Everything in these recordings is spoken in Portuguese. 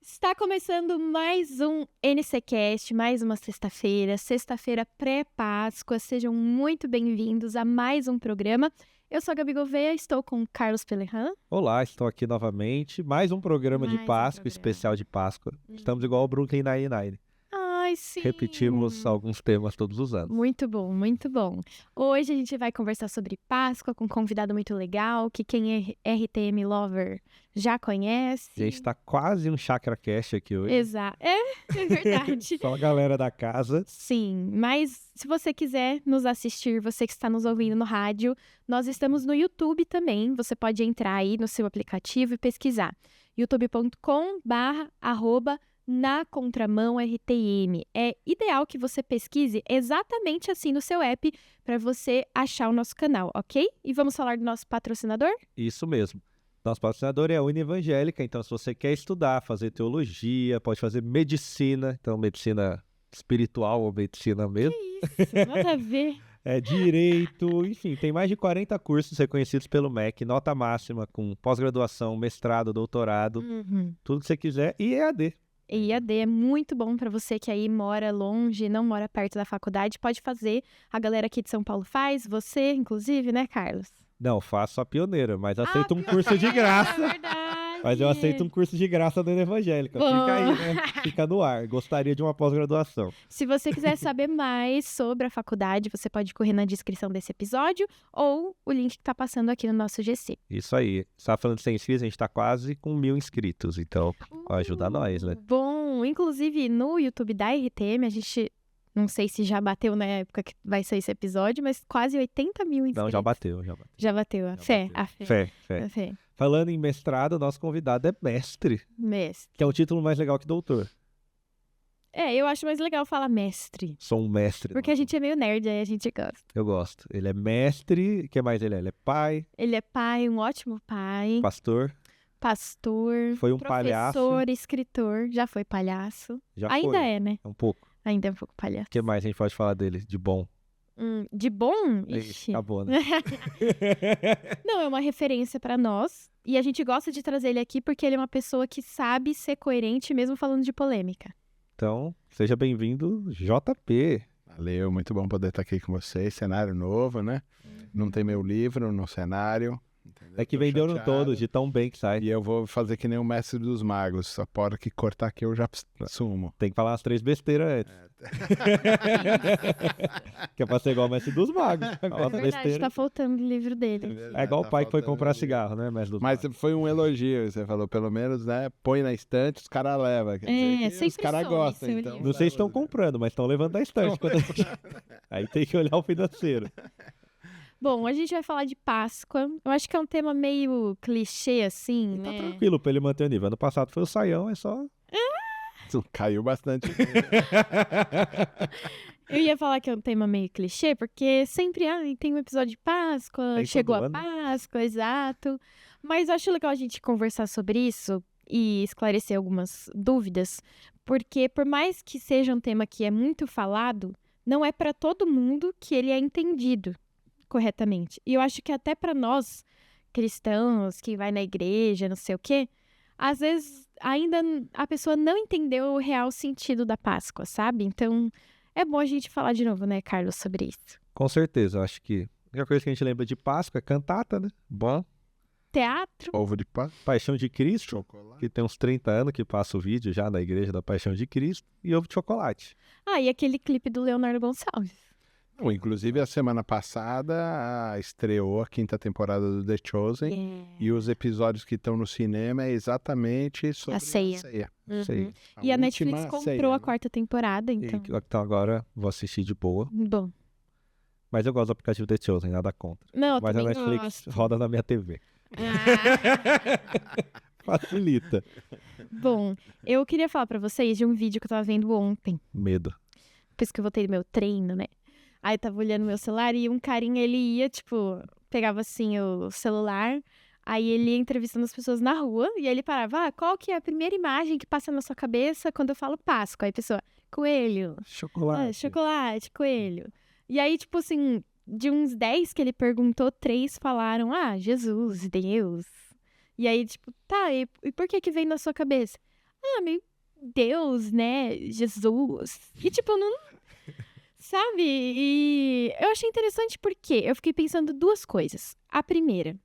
Está começando mais um NCcast, mais uma sexta-feira pré-Páscoa. Sejam muito bem-vindos a mais um programa. Eu sou a Gabi Gouveia, estou com o Carlos Pelerran. Olá, estou aqui novamente. Mais um programa de Páscoa, especial de Páscoa. Estamos igual ao Brooklyn Nine-Nine. Ai, sim! Repetimos alguns temas todos os anos. Muito bom, muito bom. Hoje a gente vai conversar sobre Páscoa com um convidado muito legal, que quem é RTM Lover já conhece. A gente está quase um Chakra Cast aqui hoje. Exato, é verdade. Só a galera da casa. Sim, mas se você quiser nos assistir, você que está nos ouvindo no rádio, nós estamos no YouTube também. Você pode entrar aí no seu aplicativo e pesquisar. youtube.com/Na Contramão RTM. É ideal que você pesquise exatamente assim no seu app para você achar o nosso canal, ok? E vamos falar do nosso patrocinador? Isso mesmo. Nosso patrocinador é a Uni Evangélica, então se você quer estudar, fazer teologia, pode fazer medicina, então medicina espiritual ou medicina mesmo. Que isso, nada a ver. Direito, enfim, tem mais de 40 cursos reconhecidos pelo MEC, nota máxima com pós-graduação, mestrado, doutorado, tudo que você quiser, e EAD. E EAD é muito bom para você que aí mora longe, não mora perto da faculdade, pode fazer. A galera aqui de São Paulo faz, você inclusive, né, Carlos? Não, faço a pioneira, mas aceito um curso de graça. É verdade. Mas eu aceito um curso de graça da Uni Evangélica. Bom. Fica aí, né? Fica no ar. Gostaria de uma pós-graduação. Se você quiser saber mais sobre a faculdade, você pode correr na descrição desse episódio ou o link que tá passando aqui no nosso GC. Isso aí. Você tá falando de 100 inscritos, a gente tá quase com 1000 inscritos. Então, ajuda nós, né? Bom, inclusive no YouTube da RTM, a gente... Não sei se já bateu na época que vai sair esse episódio, mas quase 80 mil inscritos. Não, já bateu. Já bateu. A fé. Fé. Falando em mestrado, nosso convidado é mestre. Mestre. Que é um título mais legal que doutor. Eu acho mais legal falar mestre. Sou um mestre. Porque a gente é meio nerd, aí a gente gosta. Eu gosto. Ele é mestre. O que mais ele é? Ele é pai. Ele é pai, um ótimo pai. Pastor. Foi um palhaço. Professor, escritor. Já foi palhaço. Ainda é, né? É um pouco. Ainda é um pouco palhaço. O que mais a gente pode falar dele de bom? De bom? Ixi. Acabou, né? Não, é uma referência pra nós. E a gente gosta de trazer ele aqui porque ele é uma pessoa que sabe ser coerente mesmo falando de polêmica. Então, seja bem-vindo, JP. Valeu, muito bom poder estar aqui com vocês. Cenário novo, né? Não tem meu livro no cenário. Entendeu? É que venderam todos, de tão bem que sai. E eu vou fazer que nem o mestre dos magos. Só pode que cortar aqui eu já sumo. Tem que falar umas 3 besteiras antes. Que é pra ser igual o mestre dos magos. É verdade, tá faltando o livro dele. É igual o pai que foi comprar cigarro, né, mestre dos magos? Mas foi um elogio, você falou, pelo menos, né? Põe na estante, os caras levam. Os caras gostam. Então, não sei se estão comprando, mas estão levando da estante. Aí tem que olhar o financeiro. Bom, a gente vai falar de Páscoa. Eu acho que é um tema meio clichê, assim, Tá né? tranquilo pra ele manter o nível. Ano passado foi o Saião, é só... Caiu bastante. Eu ia falar que é um tema meio clichê, porque sempre tem um episódio de Páscoa, chegou a Páscoa, exato. Mas eu acho legal a gente conversar sobre isso e esclarecer algumas dúvidas, porque por mais que seja um tema que é muito falado, não é para todo mundo que ele é entendido corretamente. E eu acho que até para nós, cristãos, que vai na igreja, não sei o quê, às vezes ainda a pessoa não entendeu o real sentido da Páscoa, sabe? Então, é bom a gente falar de novo, né, Carlos, sobre isso. Com certeza, eu acho que a única coisa que a gente lembra de Páscoa é cantata, né? Bom. Teatro. Ovo de Páscoa. Paixão de Cristo, chocolate. Que tem uns 30 anos que passa o vídeo já na igreja da Paixão de Cristo, e ovo de chocolate. E aquele clipe do Leonardo Gonçalves. Inclusive, a semana passada estreou a 5ª temporada do The Chosen. E os episódios que estão no cinema é exatamente sobre a ceia. Uhum. E a Netflix comprou a 4ª temporada, então... Então agora vou assistir de boa. Bom. Mas eu gosto do aplicativo The Chosen, nada contra. Não, mas a Netflix gosto. roda na minha TV. Facilita. Bom, eu queria falar pra vocês de um vídeo que eu tava vendo ontem. Medo. Depois que eu voltei do meu treino, né? Aí eu tava olhando meu celular e um carinha, ele ia, pegava assim o celular, aí ele ia entrevistando as pessoas na rua, e aí ele parava, qual que é a primeira imagem que passa na sua cabeça quando eu falo Páscoa? Aí a pessoa, coelho. Chocolate. Chocolate, coelho. E aí, assim, de uns 10 que ele perguntou, 3 falaram, Jesus, Deus. E aí, tá, e por que vem na sua cabeça? meio Deus, né? Jesus. E, tipo, não... Sabe? E eu achei interessante porque eu fiquei pensando duas coisas. A primeira,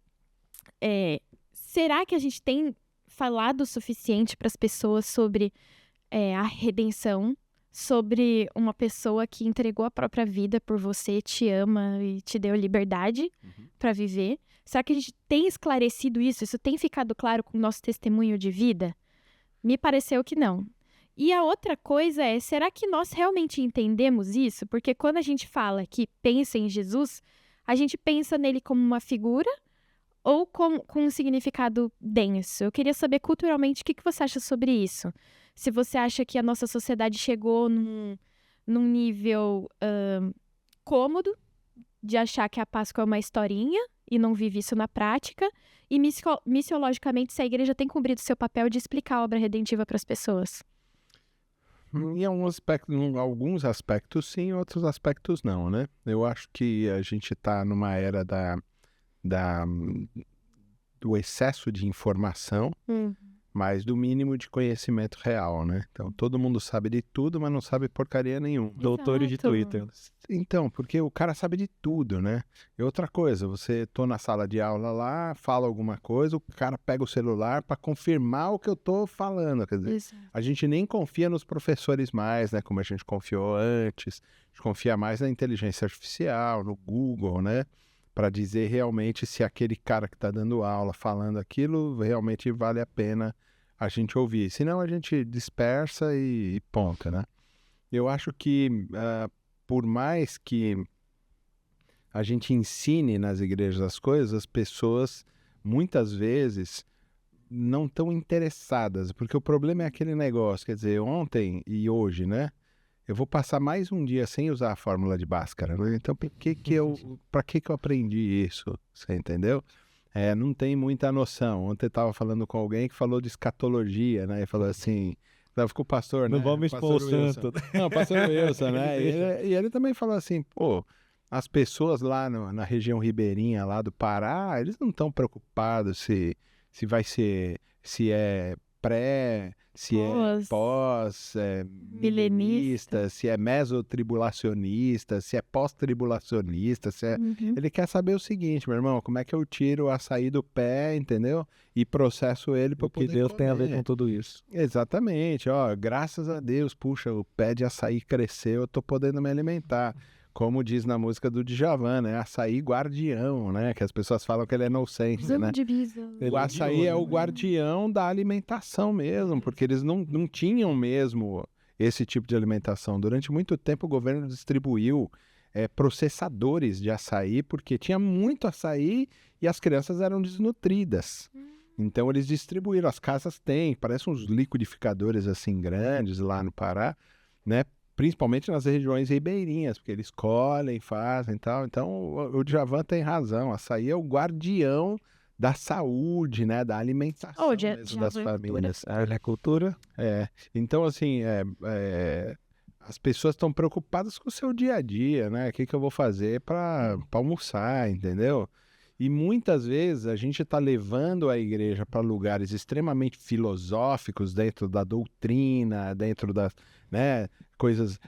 será que a gente tem falado o suficiente para as pessoas sobre a redenção? Sobre uma pessoa que entregou a própria vida por você, te ama e te deu liberdade para viver? Será que a gente tem esclarecido isso? Isso tem ficado claro com o nosso testemunho de vida? Me pareceu que não. E a outra coisa é, será que nós realmente entendemos isso? Porque quando a gente fala que pensa em Jesus, a gente pensa nele como uma figura ou com um significado denso? Eu queria saber culturalmente o que você acha sobre isso. Se você acha que a nossa sociedade chegou num nível cômodo de achar que a Páscoa é uma historinha e não vive isso na prática, e missiologicamente se a igreja tem cumprido seu papel de explicar a obra redentiva para as pessoas. Em alguns aspectos sim, em outros aspectos não, né? Eu acho que a gente está numa era do excesso de informação, mas do mínimo de conhecimento real, né? Então, todo mundo sabe de tudo, mas não sabe porcaria nenhuma. Exato. Doutores de Twitter. Então, porque o cara sabe de tudo, né? E outra coisa, você tô na sala de aula lá, fala alguma coisa, o cara pega o celular para confirmar o que eu tô falando. Quer dizer, Exato. a gente nem confia nos professores mais, né? Como a gente confiou antes. A gente confia mais na inteligência artificial, no Google, né? Para dizer realmente se aquele cara que está dando aula, falando aquilo, realmente vale a pena a gente ouvir. Senão a gente dispersa e ponta, né? Eu acho que, por mais que a gente ensine nas igrejas as coisas, as pessoas, muitas vezes, não estão interessadas. Porque o problema é aquele negócio, quer dizer, ontem e hoje, né? Eu vou passar mais um dia sem usar a fórmula de Bhaskara, né? Então, para que eu aprendi isso? Você entendeu? Não tem muita noção. Ontem eu estava falando com alguém que falou de escatologia, né? E falou assim... Estava com o pastor, né? Não vamos expor o santo. Não, o pastor Wilson, né? E ele também falou assim, pô, as pessoas lá na região ribeirinha lá do Pará, eles não estão preocupados se vai ser... Se é pré... Se é pós, milenista, se é mesotribulacionista, se é pós-tribulacionista, se é... Ele quer saber o seguinte, meu irmão, como é que eu tiro o açaí do pé, entendeu? E processo ele para poder Deus comer. Tem a ver com tudo isso. Exatamente, ó, graças a Deus, puxa, o pé de açaí cresceu, eu tô podendo me alimentar. Como diz na música do Djavan, né? Açaí guardião, né? Que as pessoas falam que ele é inocente, né? O açaí é o guardião da alimentação mesmo, porque eles não tinham mesmo esse tipo de alimentação. Durante muito tempo o governo distribuiu processadores de açaí, porque tinha muito açaí e as crianças eram desnutridas. Então eles distribuíram, as casas têm, parecem uns liquidificadores assim grandes lá no Pará, né? Principalmente nas regiões ribeirinhas, porque eles colhem, fazem e tal. Então, o Djavan tem razão. Açaí é o guardião da saúde, né? Da alimentação das famílias. É cultura. Então, assim, as pessoas estão preocupadas com o seu dia a dia, né? O que eu vou fazer para almoçar, entendeu? E muitas vezes a gente está levando a igreja para lugares extremamente filosóficos dentro da doutrina, dentro das, né,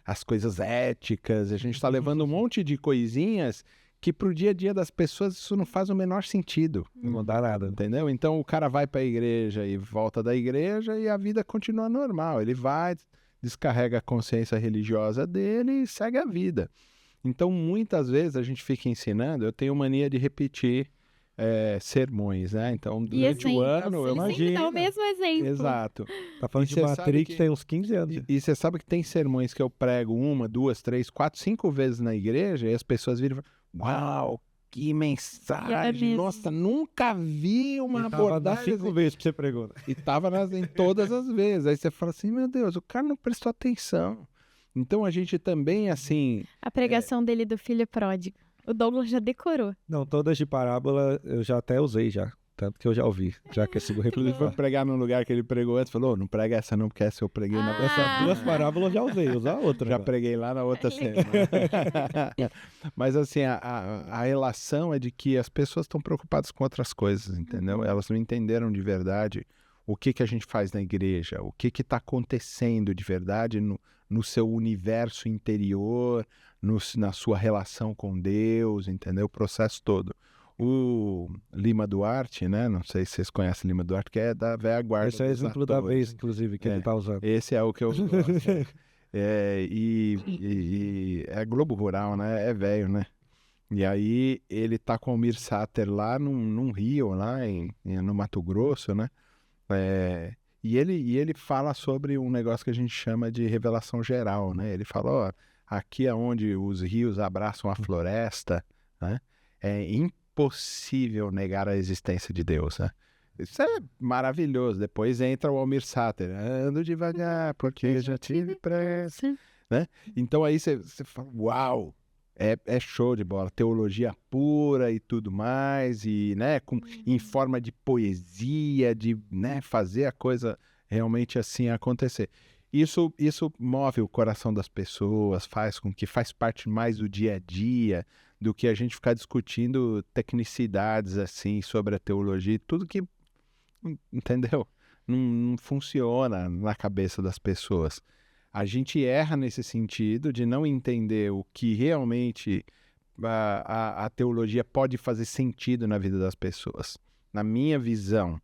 as coisas éticas. A gente está levando um monte de coisinhas que para o dia a dia das pessoas isso não faz o menor sentido. Não dá nada. Entendeu? Então o cara vai para a igreja e volta da igreja e a vida continua normal. Ele vai, descarrega a consciência religiosa dele e segue a vida. Então, muitas vezes a gente fica ensinando, eu tenho mania de repetir sermões, né? Então, durante o ano, eu imagino. Dá o mesmo exemplo. Exato. Tá falando de Matrix tem uns 15 anos. E você sabe que tem sermões que eu prego 1, 2, 3, 4, 5 vezes na igreja e as pessoas viram e falam, uau, que mensagem! Nossa, nunca vi uma abordagem. 5 vezes que você pregou. Né? E tava em todas as vezes. Aí você fala assim, meu Deus, o cara não prestou atenção. Então a gente também, assim... A pregação dele do filho pródigo. O Douglas já decorou. Não, todas de parábola eu já até usei já. Tanto que eu já ouvi. Já que esse Inclusive foi pregar num lugar que ele pregou antes. Falou, não prega essa não, porque essa eu preguei na... Essas 2 parábolas eu já usei. Usar outra. Já preguei lá na outra semana. Mas assim, a relação é de que as pessoas estão preocupadas com outras coisas, entendeu? Elas não entenderam de verdade o que a gente faz na igreja, o que está acontecendo de verdade no seu universo interior, na sua relação com Deus, entendeu? O processo todo. O Lima Duarte, né? Não sei se vocês conhecem Lima Duarte, que é da velha guarda. Esse é o exemplo da vez, inclusive, que ele tá usando. Esse é o que eu gosto. E é Globo Rural, né? É velho, né? E aí ele tá com o Almir Sater lá num rio, lá no Mato Grosso, né? E ele fala sobre um negócio que a gente chama de revelação geral, né? Ele fala, ó, aqui é onde os rios abraçam a floresta, né? É impossível negar a existência de Deus, né? Isso é maravilhoso. Depois entra o Almir Sater, ando devagar porque já tive pressa, né? Então aí você fala, uau, é show de bola, teologia pura e tudo mais, e, né, em forma de poesia, de, né, fazer a coisa realmente assim acontecer. Isso move o coração das pessoas, faz parte mais do dia a dia, do que a gente ficar discutindo tecnicidades assim sobre a teologia, tudo que, entendeu? Não funciona na cabeça das pessoas. A gente erra nesse sentido de não entender o que realmente a teologia pode fazer sentido na vida das pessoas. Na minha visão,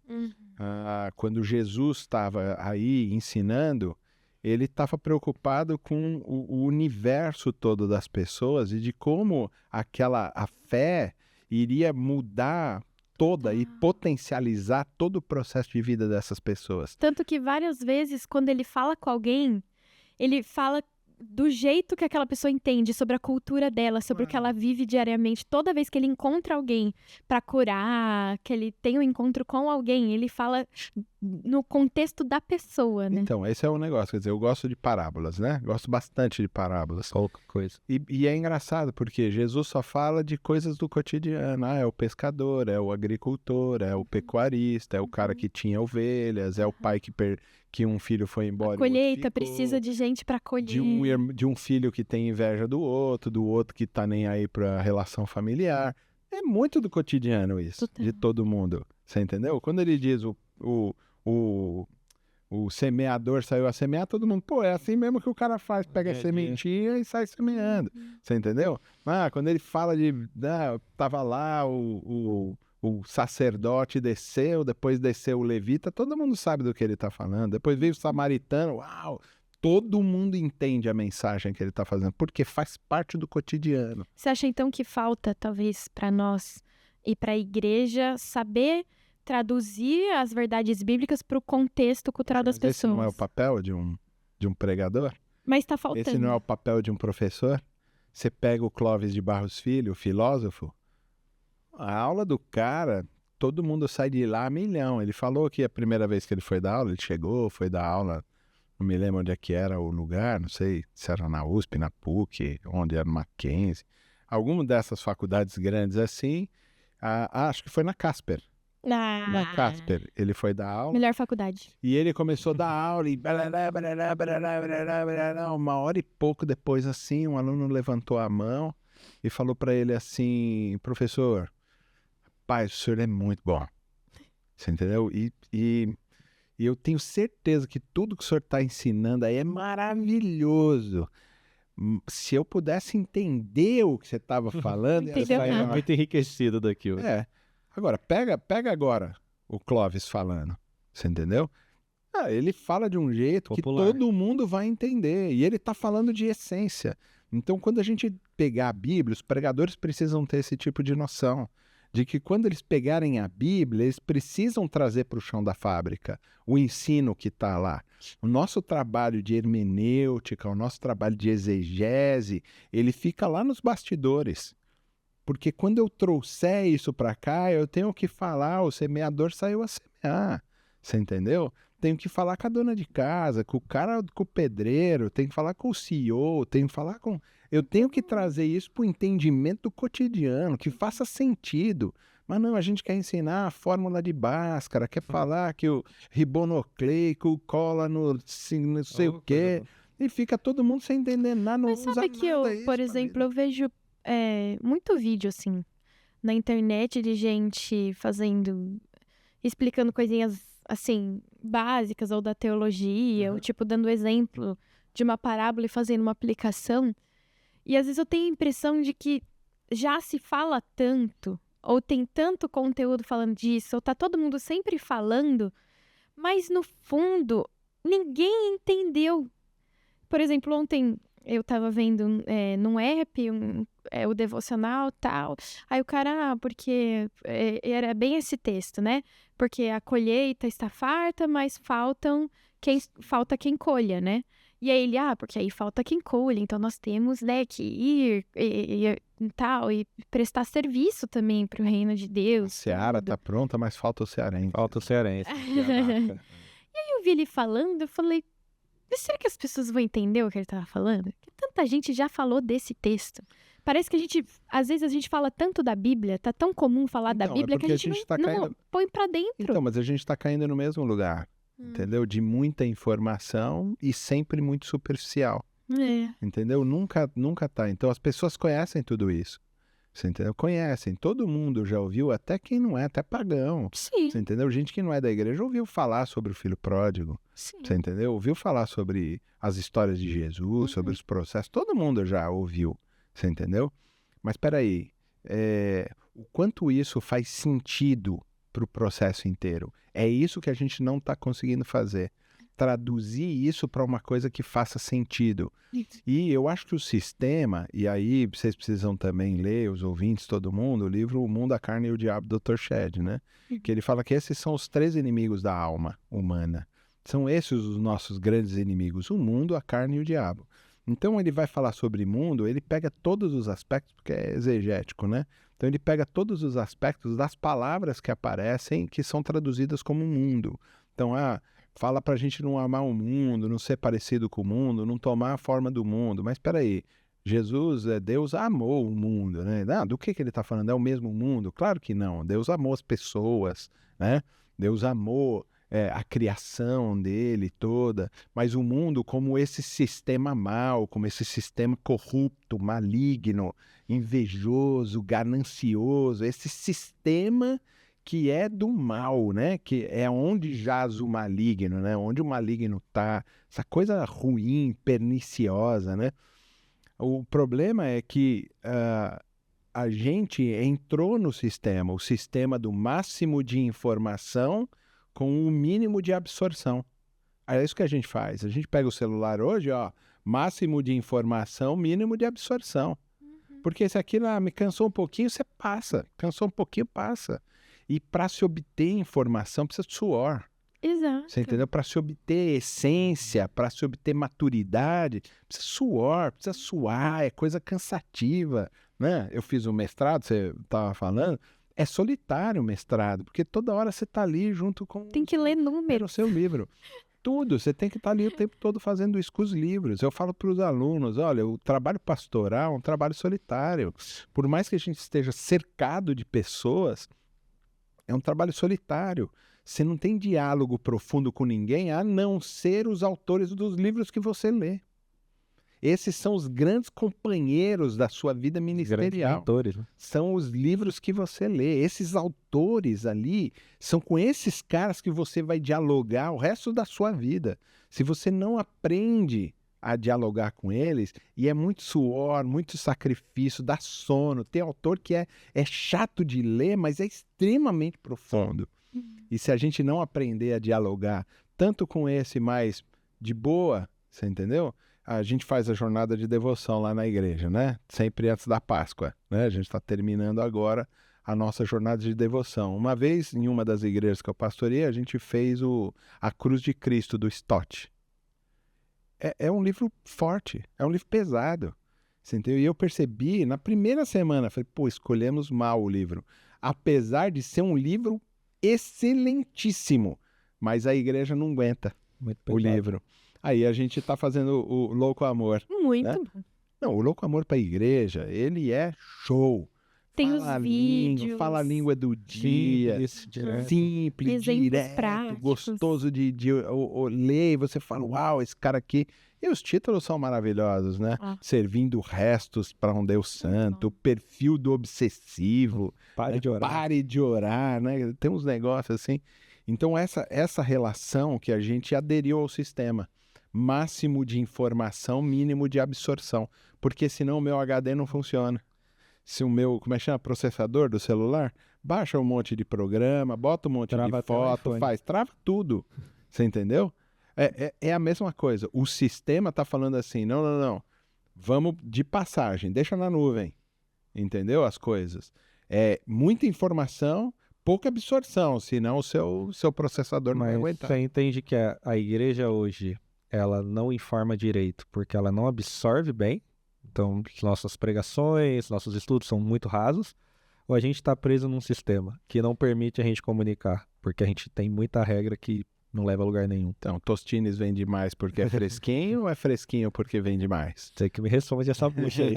quando Jesus estava aí ensinando, ele estava preocupado com o universo todo das pessoas e de como a fé iria mudar toda e potencializar todo o processo de vida dessas pessoas. Tanto que várias vezes, quando ele fala com alguém, ele fala do jeito que aquela pessoa entende, sobre a cultura dela, sobre o que ela vive diariamente. Toda vez que ele encontra alguém para curar, que ele tem um encontro com alguém, ele fala no contexto da pessoa, né? Então, esse é o negócio. Quer dizer, eu gosto de parábolas, né? Gosto bastante de parábolas. Pouca coisa. E é engraçado, porque Jesus só fala de coisas do cotidiano. É o pescador, é o agricultor, é o pecuarista, é o cara que tinha ovelhas, é o pai que um filho foi embora. A colheita precisa de gente para colher. De um filho que tem inveja do outro que tá nem aí pra relação familiar. É muito do cotidiano isso, de todo mundo. Você entendeu? Quando ele diz o semeador saiu a semear, todo mundo, pô, é assim mesmo que o cara faz, pega a sementinha e sai semeando. Você entendeu? Quando ele fala tava lá o sacerdote desceu, depois desceu o levita, todo mundo sabe do que ele está falando. Depois veio o samaritano, uau! Todo mundo entende a mensagem que ele está fazendo, porque faz parte do cotidiano. Você acha então que falta, talvez, para nós e para a igreja saber traduzir as verdades bíblicas para o contexto cultural das pessoas? Esse não é o papel de um pregador? Mas está faltando. Esse não é o papel de um professor? Você pega o Clóvis de Barros Filho, o filósofo, a aula do cara, todo mundo sai de lá a milhão. Ele falou que a primeira vez que ele foi dar aula, ele chegou, foi dar aula, não me lembro onde é que era o lugar, não sei se era na USP, na PUC, onde era no Mackenzie. Alguma dessas faculdades grandes assim, acho que foi na Casper. Na Casper, ele foi dar aula. Melhor faculdade. E ele começou a dar aula e uma hora e pouco depois assim, um aluno levantou a mão e falou para ele assim, professor, pai, o senhor é muito bom. Você entendeu? E eu tenho certeza que tudo que o senhor está ensinando aí é maravilhoso. Se eu pudesse entender o que você estava falando, eu saia muito enriquecido daquilo. Agora, pega agora o Clóvis falando. Você entendeu? Ele fala de um jeito popular, que todo mundo vai entender. E ele está falando de essência. Então, quando a gente pegar a Bíblia, os pregadores precisam ter esse tipo de noção. De que quando eles pegarem a Bíblia, eles precisam trazer para o chão da fábrica o ensino que está lá. O nosso trabalho de hermenêutica, o nosso trabalho de exegese, ele fica lá nos bastidores. Porque quando eu trouxer isso para cá, eu tenho que falar, o semeador saiu a semear. Você entendeu? Tenho que falar com a dona de casa, com o cara, com o pedreiro, tenho que falar com o CEO, tenho que falar com... Eu tenho que trazer isso para o entendimento cotidiano, que faça sentido. Mas não, a gente quer ensinar a fórmula de Bhaskara, quer falar que o ribonucleico cola no não sei o quê, e fica todo mundo sem entender nada. Mas sabe que eu, por exemplo, eu vejo muito vídeo, assim, na internet de gente explicando coisinhas, assim, básicas ou da teologia, ou tipo dando exemplo de uma parábola e fazendo uma aplicação. E às vezes eu tenho a impressão de que já se fala tanto, ou tem tanto conteúdo falando disso, ou tá todo mundo sempre falando, mas no fundo ninguém entendeu. Por exemplo, ontem eu tava vendo num app o devocional tal, aí o cara, porque era bem esse texto, né? Porque a colheita está farta, mas falta quem colha, né? E aí ele, porque aí falta quem colhe, então nós temos, né, que ir e tal, e prestar serviço também pro reino de Deus. A seara tá pronta, mas falta o cearense. Falta o cearense. Eu vi ele falando, eu falei, mas será que as pessoas vão entender o que ele tava falando? Porque tanta gente já falou desse texto. Parece que às vezes a gente fala tanto da Bíblia, tá tão comum falar da Bíblia que a gente não põe pra dentro. Então, mas a gente tá caindo no mesmo lugar, entendeu? De muita informação e sempre muito superficial, entendeu? Nunca tá. Então as pessoas conhecem tudo isso. Você entendeu? Conhecem, todo mundo já ouviu, até quem não é, até pagão. Sim. Você entendeu? Gente que não é da igreja ouviu falar sobre o filho pródigo. Sim. Você entendeu? Ouviu falar sobre as histórias de Jesus, sobre os processos. Todo mundo já ouviu. Você entendeu? Mas peraí, o quanto isso faz sentido para o processo inteiro? É isso que a gente não está conseguindo fazer. Traduzir isso para uma coisa que faça sentido. E eu acho que o sistema, e aí vocês precisam também ler, os ouvintes, todo mundo, o livro O Mundo, a Carne e o Diabo, do Dr. Shedd, né? Que ele fala que esses são os 3 inimigos da alma humana. São esses os nossos grandes inimigos, o mundo, a carne e o diabo. Então ele vai falar sobre mundo, ele pega todos os aspectos, porque é exegético, né? Então ele pega todos os aspectos das palavras que aparecem, que são traduzidas como mundo. Então, fala pra gente não amar o mundo, não ser parecido com o mundo, não tomar a forma do mundo. Mas peraí, Jesus, Deus amou o mundo, né? Do que ele está falando? É o mesmo mundo? Claro que não. Deus amou as pessoas, né? Deus amou a criação dele toda, mas o mundo como esse sistema mau, como esse sistema corrupto, maligno, invejoso, ganancioso, esse sistema que é do mal, né? Que é onde jaz o maligno, né? Onde o maligno está, essa coisa ruim, perniciosa, né? O problema é que a gente entrou no sistema, o sistema do máximo de informação com o mínimo de absorção. É isso que a gente faz. A gente pega o celular hoje, máximo de informação, mínimo de absorção. Porque se aquilo me cansou um pouquinho, você passa. Cansou um pouquinho, passa. E para se obter informação, precisa de suor. Exato. Você entendeu? Para se obter essência, para se obter maturidade, precisa suor, precisa suar, é coisa cansativa, né? Eu fiz um mestrado, você estava falando, é solitário o mestrado, porque toda hora você está ali junto com... Tem que ler números. No seu livro. Tudo, você tem que estar ali o tempo todo fazendo isso com os livros. Eu falo para os alunos, olha, o trabalho pastoral é um trabalho solitário. Por mais que a gente esteja cercado de pessoas, é um trabalho solitário. Você não tem diálogo profundo com ninguém, a não ser os autores dos livros que você lê. Esses são os grandes companheiros da sua vida ministerial. Autores, né? São os livros que você lê. Esses autores ali são com esses caras que você vai dialogar o resto da sua vida. Se você não aprende a dialogar com eles, e é muito suor, muito sacrifício, dá sono. Tem autor que é chato de ler, mas é extremamente profundo. E se a gente não aprender a dialogar tanto com esse mais de boa, você entendeu? A gente faz a jornada de devoção lá na igreja, né? Sempre antes da Páscoa, né? A gente está terminando agora a nossa jornada de devoção. Uma vez, em uma das igrejas que eu pastorei, a gente fez a Cruz de Cristo, do Stott. É um livro forte, é um livro pesado. Você entendeu? E eu percebi, na primeira semana, falei, escolhemos mal o livro. Apesar de ser um livro excelentíssimo, mas a igreja não aguenta o livro. Aí a gente está fazendo o Louco Amor. Muito né? bom. Não, o Louco Amor para a igreja, ele é show. Tem os vídeos. Fala a língua do dia. Simples, exemplos direto, práticos. gostoso de ler. E você fala, uau, esse cara aqui... E os títulos são maravilhosos, né? Servindo restos para um Deus santo, o perfil do obsessivo. Pare de orar. Pare de orar, né? Tem uns negócios assim. Então, essa relação que a gente aderiu ao sistema, máximo de informação, mínimo de absorção, porque senão o meu HD não funciona. Se o meu, como é que chama, processador do celular, baixa um monte de bota um monte de foto, trava tudo. Você entendeu? É a mesma coisa. O sistema está falando assim, não, vamos de passagem, deixa na nuvem. Entendeu? As coisas. É muita informação, pouca absorção, senão o seu processador não vai aguentar. Você entende que a igreja hoje, ela não informa direito, porque ela não absorve bem. Então, nossas pregações, nossos estudos são muito rasos, ou a gente está preso num sistema que não permite a gente comunicar, porque a gente tem muita regra que não leva a lugar nenhum. Então, Tostines vende mais porque é fresquinho ou é fresquinho porque vende mais? Você que me responde essa bucha aí.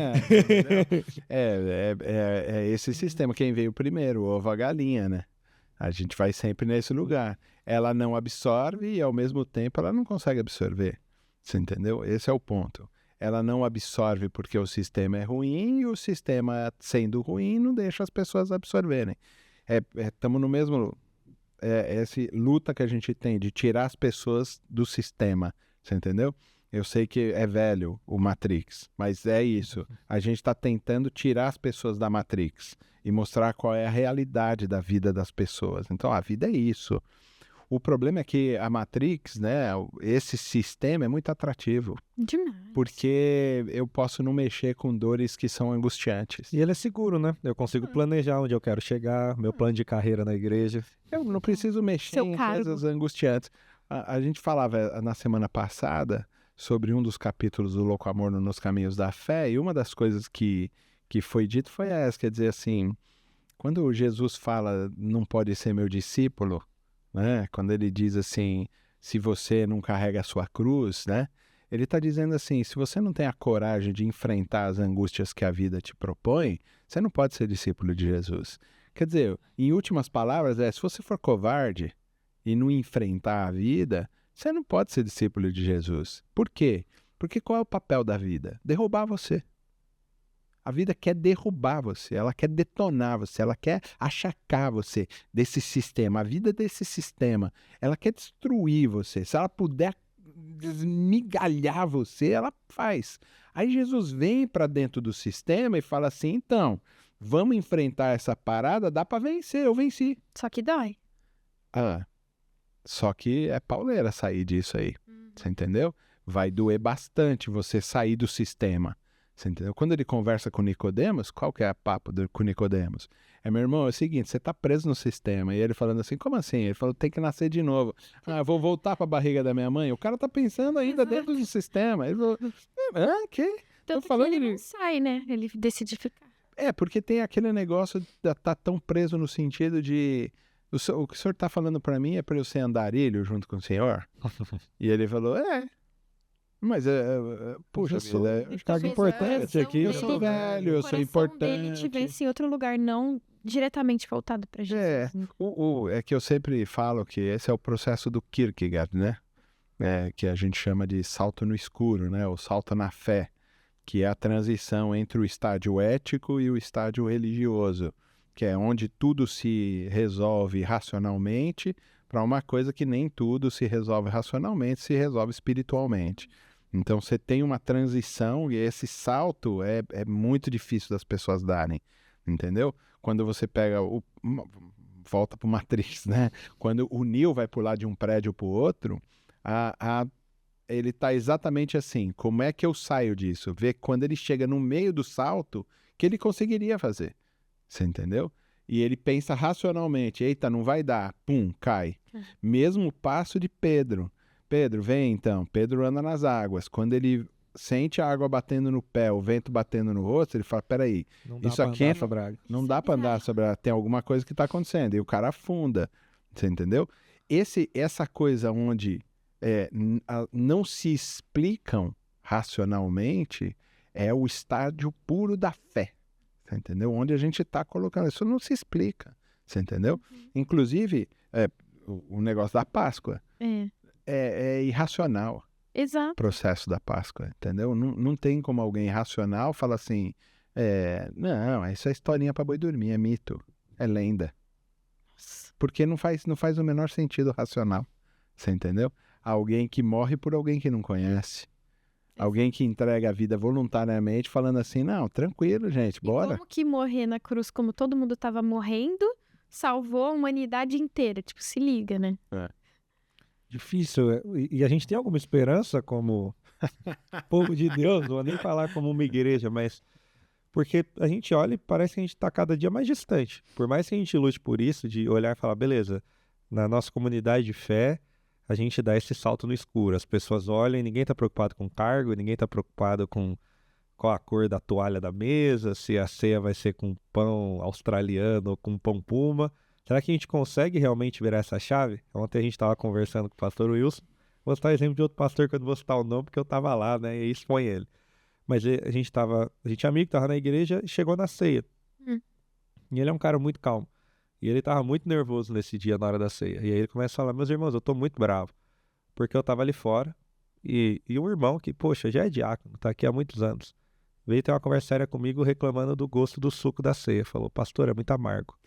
É esse sistema. Quem veio primeiro, o ovo a galinha, né? A gente vai sempre nesse lugar. Ela não absorve e, ao mesmo tempo, ela não consegue absorver. Você entendeu? Esse é o ponto. Ela não absorve porque o sistema é ruim e o sistema, sendo ruim, não deixa as pessoas absorverem. Estamos no mesmo... essa luta que a gente tem de tirar as pessoas do sistema. Você entendeu? Eu sei que é velho o Matrix, mas é isso. A gente está tentando tirar as pessoas da Matrix e mostrar qual é a realidade da vida das pessoas. Então, a vida é isso. O problema é que a Matrix, né, esse sistema é muito atrativo. Demais. Porque eu posso não mexer com dores que são angustiantes. E ele é seguro, né? Eu consigo planejar onde eu quero chegar, meu plano de carreira na igreja. Eu não preciso mexer em coisas angustiantes. A gente falava na semana passada sobre um dos capítulos do Louco Amor nos Caminhos da Fé, e uma das coisas que foi dito foi essa, quer dizer assim, quando Jesus fala, não pode ser meu discípulo, né? Quando ele diz assim, se você não carrega a sua cruz, né? Ele está dizendo assim, se você não tem a coragem de enfrentar as angústias que a vida te propõe, você não pode ser discípulo de Jesus. Quer dizer, em últimas palavras, se você for covarde e não enfrentar a vida, você não pode ser discípulo de Jesus. Por quê? Porque qual é o papel da vida? Derrubar você. A vida quer derrubar você, ela quer detonar você, ela quer achacar você desse sistema. A vida desse sistema, ela quer destruir você. Se ela puder desmigalhar você, ela faz. Aí Jesus vem para dentro do sistema e fala assim, então, vamos enfrentar essa parada, dá para vencer, eu venci. Só que dói. Só que é pauleira sair disso aí, você entendeu? Vai doer bastante você sair do sistema. Você entendeu? Quando ele conversa com Nicodemos, qual que é a papo com Nicodemos? Meu irmão, é o seguinte, você está preso no sistema. E ele falando assim, como assim? Ele falou, tem que nascer de novo. Eu vou voltar para a barriga da minha mãe. O cara está pensando ainda dentro do sistema. Ele falou, que? Tanto falando que ele não sai, né? Ele decide ficar. Porque tem aquele negócio de estar tão preso no sentido de... O que o senhor está falando para mim é para eu ser andarilho junto com o senhor? E ele falou, mas, puxa vida, é cargo importante aqui. Eu sou velho, eu sou importante. Ele tivesse em outro lugar, não diretamente voltado para Jesus. É que eu sempre falo que esse é o processo do Kierkegaard, né? Que a gente chama de salto no escuro, né? O salto na fé, que é a transição entre o estágio ético e o estágio religioso, que é onde tudo se resolve racionalmente para uma coisa que nem tudo se resolve racionalmente, se resolve espiritualmente. Então, você tem uma transição e esse salto é muito difícil das pessoas darem, entendeu? Quando você pega volta para o Matrix, né? Quando o Neo vai pular de um prédio para o outro, ele está exatamente assim, como é que eu saio disso? Vê quando ele chega no meio do salto, que ele conseguiria fazer, você entendeu? E ele pensa racionalmente, eita, não vai dar, pum, cai. Mesmo passo de Pedro. Pedro, vem então. Pedro anda nas águas. Quando ele sente a água batendo no pé, o vento batendo no rosto, ele fala, peraí, isso aqui não dá para andar sobre a... Tem alguma coisa que está acontecendo. E o cara afunda. Você entendeu? Essa coisa onde não se explicam racionalmente é o estágio puro da fé. Você entendeu? Onde a gente está colocando. Isso não se explica. Você entendeu? Inclusive, o negócio da Páscoa. É irracional. Exato. O processo da Páscoa, entendeu? Não tem como alguém racional falar assim, não, isso é historinha para boi dormir, é mito, é lenda. Porque não faz o menor sentido racional. Você entendeu? Alguém que morre por alguém que não conhece. Alguém que entrega a vida voluntariamente, falando assim, não, tranquilo, gente, bora. E como que morrer na cruz, como todo mundo tava morrendo, salvou a humanidade inteira? Tipo, se liga, né? Difícil. E a gente tem alguma esperança como povo de Deus, não vou nem falar como uma igreja, mas porque a gente olha e parece que a gente está cada dia mais distante. Por mais que a gente lute por isso, de olhar e falar, beleza, na nossa comunidade de fé, a gente dá esse salto no escuro. As pessoas olham e ninguém está preocupado com cargo, ninguém está preocupado com qual a cor da toalha da mesa, se a ceia vai ser com pão australiano ou com pão puma. Será que a gente consegue realmente virar essa chave? Ontem a gente estava conversando com o pastor Wilson. Vou citar o exemplo de outro pastor que eu não vou citar o nome porque eu estava lá, né? E expõe ele. Mas a gente é amigo, estava na igreja e chegou na ceia. E ele é um cara muito calmo. E ele estava muito nervoso nesse dia, na hora da ceia. E aí ele começa a falar, meus irmãos, eu estou muito bravo. Porque eu estava ali fora. E um irmão que, poxa, já é diácono, está aqui há muitos anos. Veio ter uma conversa séria comigo reclamando do gosto do suco da ceia. Falou, pastor, é muito amargo.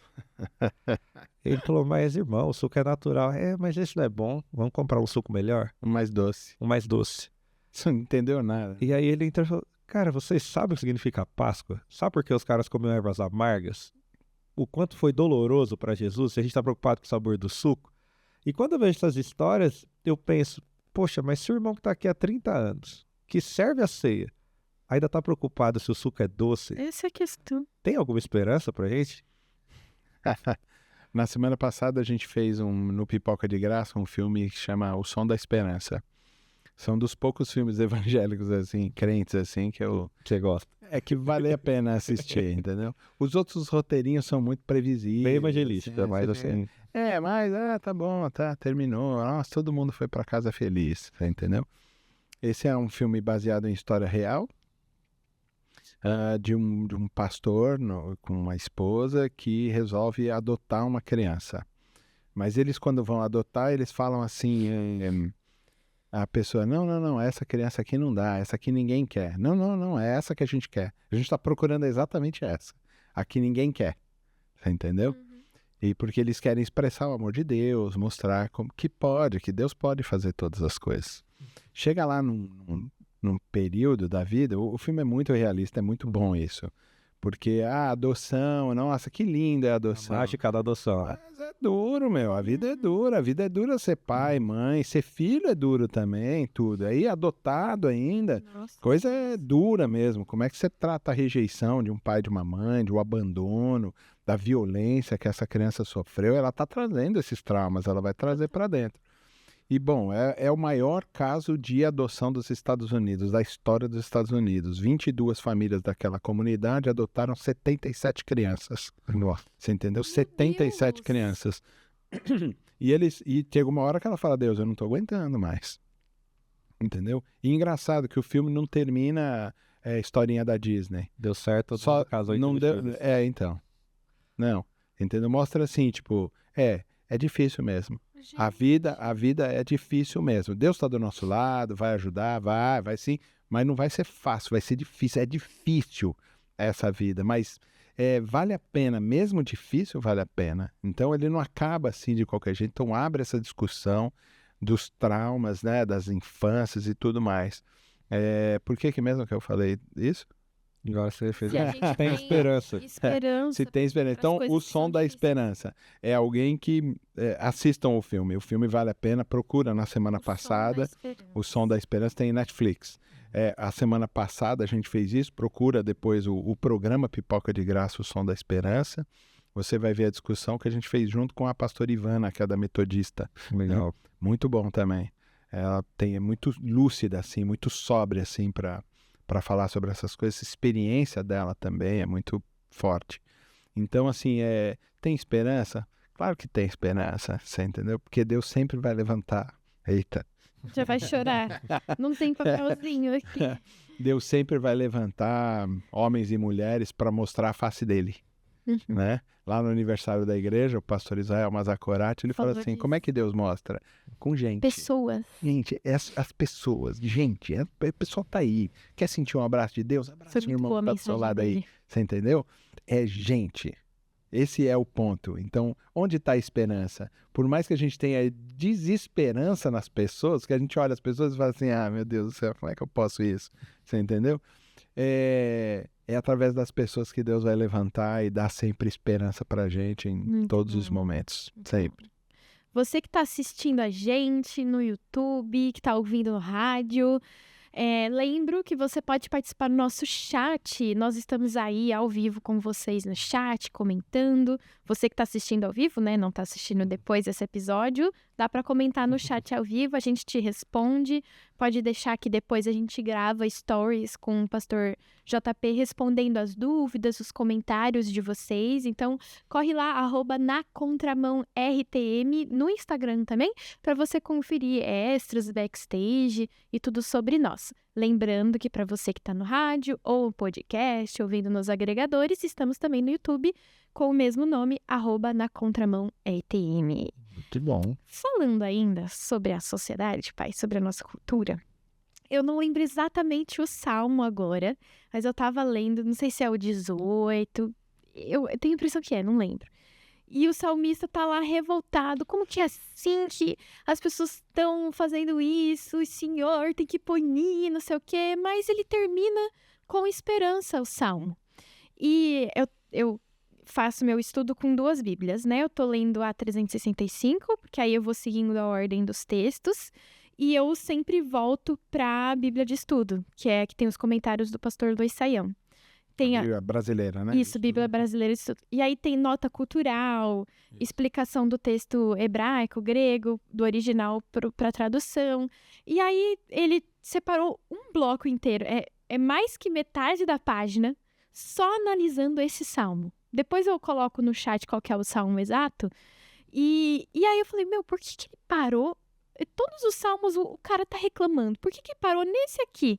Ele falou, mas irmão, o suco é natural. Mas esse não é bom. Vamos comprar um suco melhor? Um mais doce. Um mais doce. Você não entendeu nada. E aí ele entrou e falou, cara, vocês sabem o que significa Páscoa? Sabe por que os caras comiam ervas amargas? O quanto foi doloroso para Jesus, se a gente está preocupado com o sabor do suco. E quando eu vejo essas histórias, eu penso, poxa, mas se o irmão que está aqui há 30 anos, que serve a ceia, ainda está preocupado se o suco é doce, Essa é a questão. tem alguma esperança pra gente? Na semana passada a gente fez no Pipoca de Graça um filme que chama O Som da Esperança. São dos poucos filmes evangélicos, assim, crentes, assim, que Você gosta? É que vale a pena assistir, entendeu? Os outros roteirinhos são muito previsíveis. Bem evangelística, assim, mas assim... mas tá bom, terminou. Nossa, todo mundo foi pra casa feliz, você entendeu? Esse é um filme baseado em história real, de um pastor com uma esposa que resolve adotar uma criança. Mas eles, quando vão adotar, eles falam assim... A pessoa, não, essa criança aqui não dá, essa aqui ninguém quer. Não, é essa que a gente quer. A gente está procurando exatamente essa. Aqui ninguém quer. Você entendeu? E porque eles querem expressar o amor de Deus, mostrar que Deus pode fazer todas as coisas. Chega lá num período da vida, o filme é muito realista, é muito bom isso. Porque a adoção, nossa, que linda é a adoção. A mágica da adoção. Mas é duro, meu. A vida é dura ser pai, mãe, ser filho é duro também, tudo. Aí adotado ainda, Nossa. coisa é dura mesmo. Como é que você trata a rejeição de um pai, de uma mãe, de um abandono, da violência que essa criança sofreu? Ela tá trazendo esses traumas, ela vai trazer para dentro. E, bom, é o maior caso de adoção dos Estados Unidos, da história dos Estados Unidos. 22 famílias daquela comunidade adotaram 77 crianças. Nossa. Você entendeu? 77 crianças. E chega uma hora que ela fala, Deus, eu não tô aguentando mais. Entendeu? E engraçado que o filme não termina historinha da Disney. Deu certo, Só casou não deu. Então. Não. Entendeu? Mostra assim, tipo, é difícil mesmo. A vida é difícil mesmo. Deus está do nosso lado, vai ajudar, vai sim, mas não vai ser fácil, vai ser difícil. É difícil essa vida, mas vale a pena, mesmo difícil, vale a pena. Então ele não acaba assim de qualquer jeito. Então abre essa discussão dos traumas, né, das infâncias e tudo mais. Por que mesmo que eu falei isso? Agora você fez. Se a gente tem esperança. Se tem esperança. Então, o Som da Esperança é alguém que assistam o filme. O filme vale a pena. Procura na semana passada. O Som da Esperança tem Netflix. A semana passada a gente fez isso. Procura depois o programa Pipoca de Graça, o Som da Esperança. Você vai ver a discussão que a gente fez junto com a pastora Ivana, que é da Metodista. Legal. Muito bom também. Ela é muito lúcida, assim, muito sóbria, assim, para falar sobre essas coisas. Essa experiência dela também é muito forte. Então, assim, tem esperança? Claro que tem esperança, você entendeu? Porque Deus sempre vai levantar. Eita. Já vai chorar. Não tem papelzinho aqui. Deus sempre vai levantar homens e mulheres para mostrar a face dele. Né? Lá no aniversário da igreja, o pastor Israel Mazakorati, ele fala assim, disso. Como é que Deus mostra? Com gente. Pessoas. Gente, as pessoas, gente, a pessoa tá aí, quer sentir um abraço de Deus? Abraça o irmão que tá do seu lado aí, você entendeu? É gente. Esse é o ponto. Então, onde está a esperança? Por mais que a gente tenha desesperança nas pessoas, que a gente olha as pessoas e fala assim, meu Deus do céu, como é que eu posso isso? Você entendeu? É através das pessoas que Deus vai levantar e dar sempre esperança pra gente em todos os momentos. Sempre. Você que está assistindo a gente no YouTube, que está ouvindo no rádio, lembro que você pode participar do nosso chat. Nós estamos aí ao vivo com vocês no chat, comentando. Você que está assistindo ao vivo, né? Não está assistindo depois desse episódio, dá para comentar no chat ao vivo, a gente te responde. Pode deixar que depois a gente grava stories com o pastor JP respondendo as dúvidas, os comentários de vocês. Então, corre lá, @nacontramãortm no Instagram também, para você conferir extras, backstage e tudo sobre nós. Lembrando que para você que está no rádio ou podcast, ouvindo nos agregadores, estamos também no YouTube com o mesmo nome, @nacontramãortm. Muito bom. Falando ainda sobre a sociedade, pai, sobre a nossa cultura, eu não lembro exatamente o salmo agora, mas eu tava lendo, não sei se é o 18, eu tenho a impressão que não lembro. E o salmista tá lá revoltado, como que é assim que as pessoas estão fazendo isso, o Senhor tem que punir, não sei o quê, mas ele termina com esperança o salmo. E eu faço meu estudo com 2 Bíblias, né? Eu tô lendo a 365, porque aí eu vou seguindo a ordem dos textos, e eu sempre volto pra Bíblia de Estudo, que tem os comentários do pastor Luiz Saião. Tem Bíblia brasileira, né? Isso, Bíblia Brasileira de Estudo. E aí tem nota cultural, explicação do texto hebraico, grego, do original para tradução. E aí ele separou um bloco inteiro, é mais que metade da página, só analisando esse salmo. Depois eu coloco no chat qual que é o salmo exato. E aí eu falei, por que ele parou? Todos os salmos o cara tá reclamando. Por que parou nesse aqui?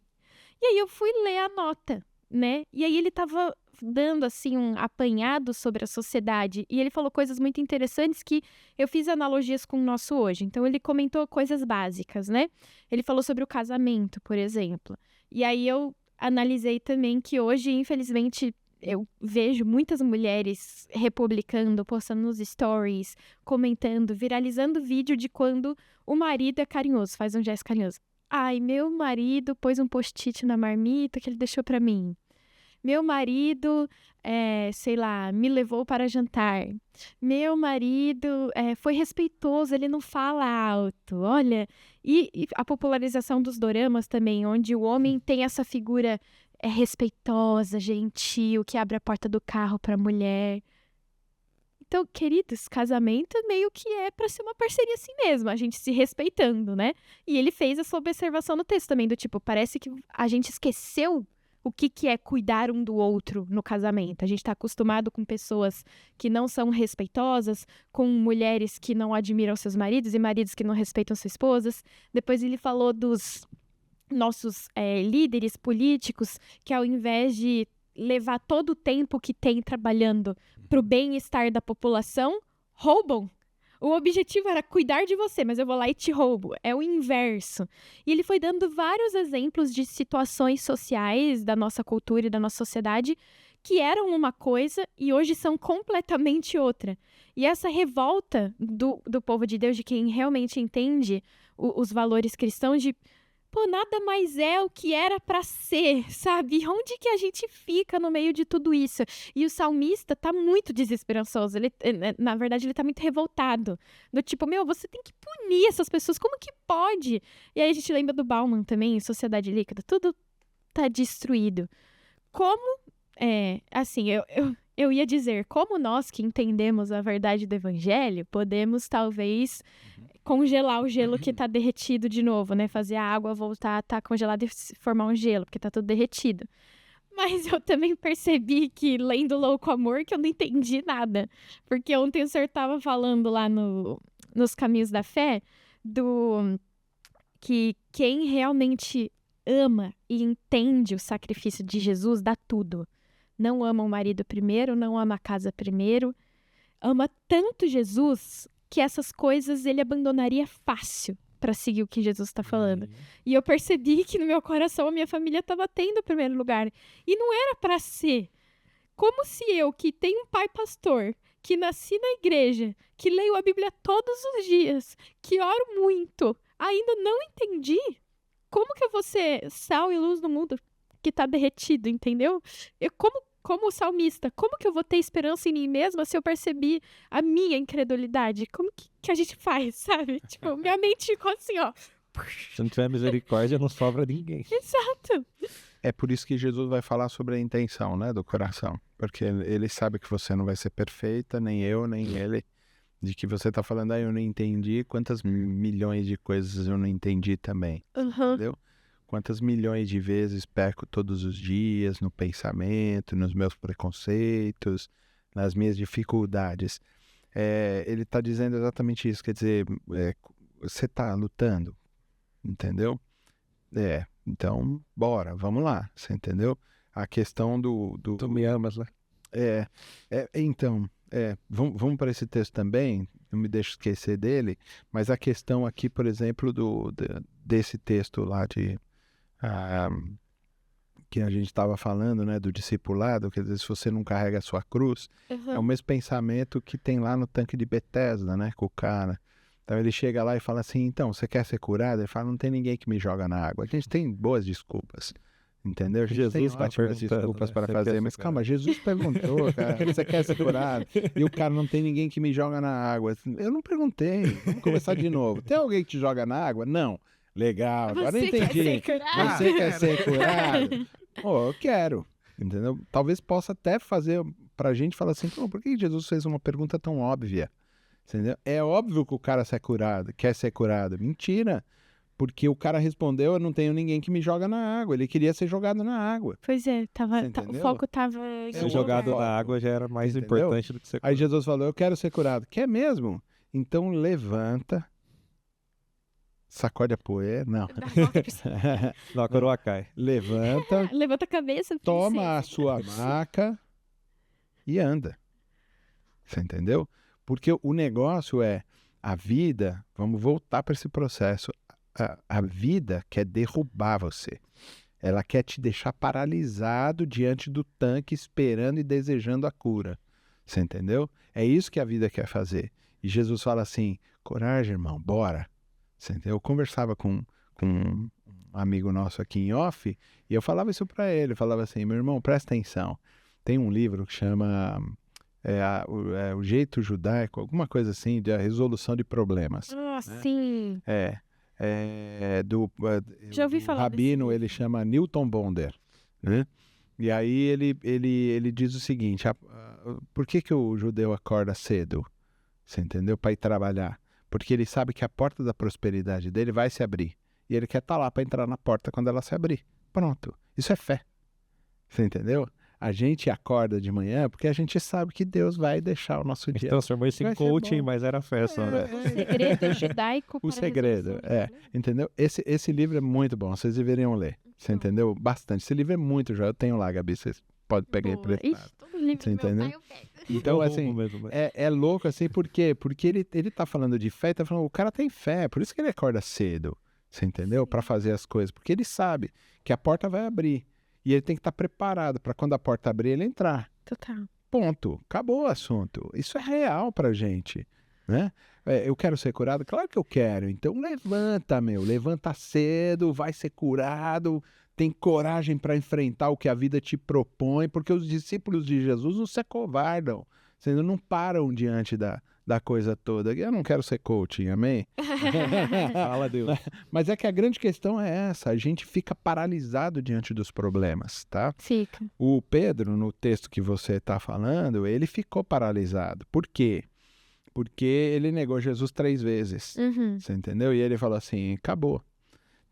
E aí eu fui ler a nota, né? E aí ele tava dando, assim, um apanhado sobre a sociedade. E ele falou coisas muito interessantes que eu fiz analogias com o nosso hoje. Então ele comentou coisas básicas, né? Ele falou sobre o casamento, por exemplo. E aí eu analisei também que hoje, infelizmente, eu vejo muitas mulheres republicando, postando nos stories, comentando, viralizando vídeo de quando o marido é carinhoso, faz um gesto carinhoso. Ai, meu marido pôs um post-it na marmita que ele deixou pra mim. Meu marido, sei lá, me levou para jantar. Meu marido foi respeitoso, ele não fala alto. Olha, e a popularização dos doramas também, onde o homem tem essa figura respeitosa, gentil, que abre a porta do carro para a mulher. Então, queridos, casamento meio que é para ser uma parceria assim mesmo, a gente se respeitando, né? E ele fez essa observação no texto também, do tipo, parece que a gente esqueceu o que é cuidar um do outro no casamento. A gente está acostumado com pessoas que não são respeitosas, com mulheres que não admiram seus maridos e maridos que não respeitam suas esposas. Depois ele falou dos nossos líderes políticos que, ao invés de levar todo o tempo que tem trabalhando para o bem-estar da população, roubam. O objetivo era cuidar de você, mas eu vou lá e te roubo. É o inverso. E ele foi dando vários exemplos de situações sociais da nossa cultura e da nossa sociedade que eram uma coisa e hoje são completamente outra. E essa revolta do povo de Deus, de quem realmente entende os valores cristãos, de nada mais é o que era para ser, sabe? Onde que a gente fica no meio de tudo isso? E o salmista tá muito desesperançoso. Ele, na verdade, ele tá muito revoltado. Do tipo, você tem que punir essas pessoas. Como que pode? E aí a gente lembra do Bauman também, Sociedade Líquida. Tudo tá destruído. Como, assim, eu ia dizer, como nós que entendemos a verdade do evangelho, podemos talvez congelar o gelo que tá derretido de novo, né? Fazer a água voltar a tá congelada e formar um gelo, porque tá tudo derretido. Mas eu também percebi que, lendo Louco Amor, que eu não entendi nada. Porque ontem o senhor tava falando lá nos Caminhos da Fé, que quem realmente ama e entende o sacrifício de Jesus dá tudo. Não ama o marido primeiro, não ama a casa primeiro. Ama tanto Jesus que essas coisas ele abandonaria fácil para seguir o que Jesus está falando. E eu percebi que no meu coração a minha família estava tendo o primeiro lugar. E não era para ser. Como se eu, que tenho um pai pastor, que nasci na igreja, que leio a Bíblia todos os dias, que oro muito, ainda não entendi, como que eu vou ser sal e luz no mundo que tá derretido, entendeu? Como salmista, como que eu vou ter esperança em mim mesma se eu percebi a minha incredulidade? Como que a gente faz, sabe? Tipo, minha mente ficou assim, ó. Se não tiver misericórdia, não sobra ninguém. Exato. É por isso que Jesus vai falar sobre a intenção, né, do coração. Porque ele sabe que você não vai ser perfeita, nem eu, nem ele. De que você tá falando, eu não entendi, quantas milhões de coisas eu não entendi também. Entendeu? Quantas milhões de vezes peco todos os dias no pensamento, nos meus preconceitos, nas minhas dificuldades. Ele está dizendo exatamente isso, quer dizer, você está lutando, entendeu? Então, bora, vamos lá, você entendeu? A questão do... Tu me amas, né? Então, vamos para esse texto também, não me deixo esquecer dele, mas a questão aqui, por exemplo, desse texto lá que a gente estava falando, né, do discipulado, quer dizer, se você não carrega a sua cruz, é o mesmo pensamento que tem lá no tanque de Betesda, né, com o cara. Então ele chega lá e fala assim, então, você quer ser curado? Ele fala, não tem ninguém que me joga na água. A gente tem boas desculpas, entendeu? A gente Jesus tem ótimas desculpas para fazer, mas calma, Jesus perguntou, cara, você quer ser curado? E o cara, não tem ninguém que me joga na água. Eu não perguntei, vamos começar de novo. Tem alguém que te joga na água? Não. Legal, agora eu entendi. Você quer ser curado? Eu quero, entendeu? Talvez possa até fazer pra gente falar assim, por que Jesus fez uma pergunta tão óbvia? Entendeu? É óbvio que o cara quer ser curado. Mentira. Porque o cara respondeu, eu não tenho ninguém que me joga na água. Ele queria ser jogado na água. Pois é, o foco tava... Ser jogado na água já era mais importante do que ser curado. Aí Jesus falou, eu quero ser curado. Quer mesmo? Então levanta, sacode a poeira, não. Não, a coroa cai. Levanta, levanta a cabeça, toma a sua maca e anda. Você entendeu? Porque o negócio a vida, vamos voltar para esse processo, a vida quer derrubar você. Ela quer te deixar paralisado diante do tanque, esperando e desejando a cura. Você entendeu? É isso que a vida quer fazer. E Jesus fala assim, coragem, irmão, bora. Você entendeu? Eu conversava com um amigo nosso aqui em off, e eu falava isso para ele, eu falava assim, meu irmão, presta atenção. Tem um livro que chama... o jeito judaico, alguma coisa assim, de a resolução de problemas. Sim. Já ouvi falar. O rabino, ele chama Newton Bonder, né? E aí ele diz o seguinte, por que o judeu acorda cedo? Você entendeu? Para ir trabalhar. Porque ele sabe que a porta da prosperidade dele vai se abrir. E ele quer estar lá para entrar na porta quando ela se abrir. Pronto. Isso é fé. Você entendeu? A gente acorda de manhã porque a gente sabe que Deus vai deixar o nosso dia. Transformou isso em coaching, mas era fé só, né? O segredo judaico. O segredo, entendeu? Esse livro é muito bom, vocês deveriam ler. Você entendeu? Bastante. Esse livro é muito já. Eu tenho lá, Gabi, vocês podem pegar emprestado. Você entendeu? Então, assim, é louco assim, por quê? Porque ele tá falando de fé, tá falando, o cara tem fé, por isso que ele acorda cedo. Você entendeu? Para fazer as coisas, porque ele sabe que a porta vai abrir. E ele tem que estar preparado para quando a porta abrir, ele entrar. Total. Ponto. Acabou o assunto. Isso é real pra gente, né? Eu quero ser curado? Claro que eu quero. Então levanta, levanta cedo, vai ser curado, tem coragem para enfrentar o que a vida te propõe, porque os discípulos de Jesus não se acovardam, não param diante da coisa toda. Eu não quero ser coaching, amém? Fala, Deus. Mas é que a grande questão é essa, a gente fica paralisado diante dos problemas, tá? Fica. O Pedro, no texto que você está falando, ele ficou paralisado. Por quê? Porque ele negou Jesus 3 vezes, você entendeu? E ele falou assim, acabou.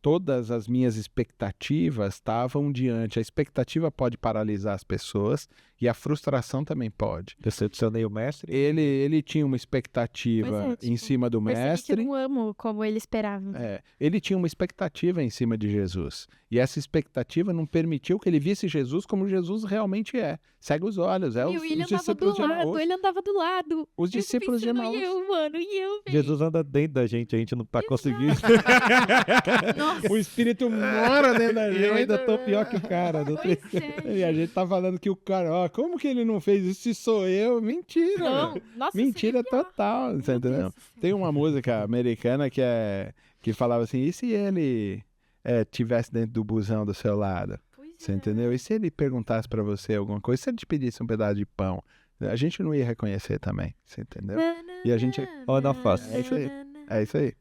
Todas as minhas expectativas estavam diante. A expectativa pode paralisar as pessoas e a frustração também pode. Decepcionei o mestre? Ele tinha uma expectativa em cima do mestre. Que não amo como ele esperava. Ele tinha uma expectativa em cima de Jesus. E essa expectativa não permitiu que ele visse Jesus como Jesus realmente é. Segue os olhos. Ele andava do lado. Os discípulos de Emaús. Jesus anda dentro da gente, a gente não tá conseguindo. Nossa. O espírito mora dentro da gente. Eu ainda tô pior que o cara. E a gente tá falando que o cara, como que ele não fez isso se sou eu? Mentira. Não, nossa, Mentira seria pior. total, você Meu entendeu? Deus. Tem uma música americana que falava assim, e se ele tivesse dentro do busão do seu lado? Pois Você é. entendeu? E se ele perguntasse pra você alguma coisa, se ele te pedisse um pedaço de pão, a gente não ia reconhecer também, você entendeu? E a gente... Ó, na face. É isso aí. É isso aí.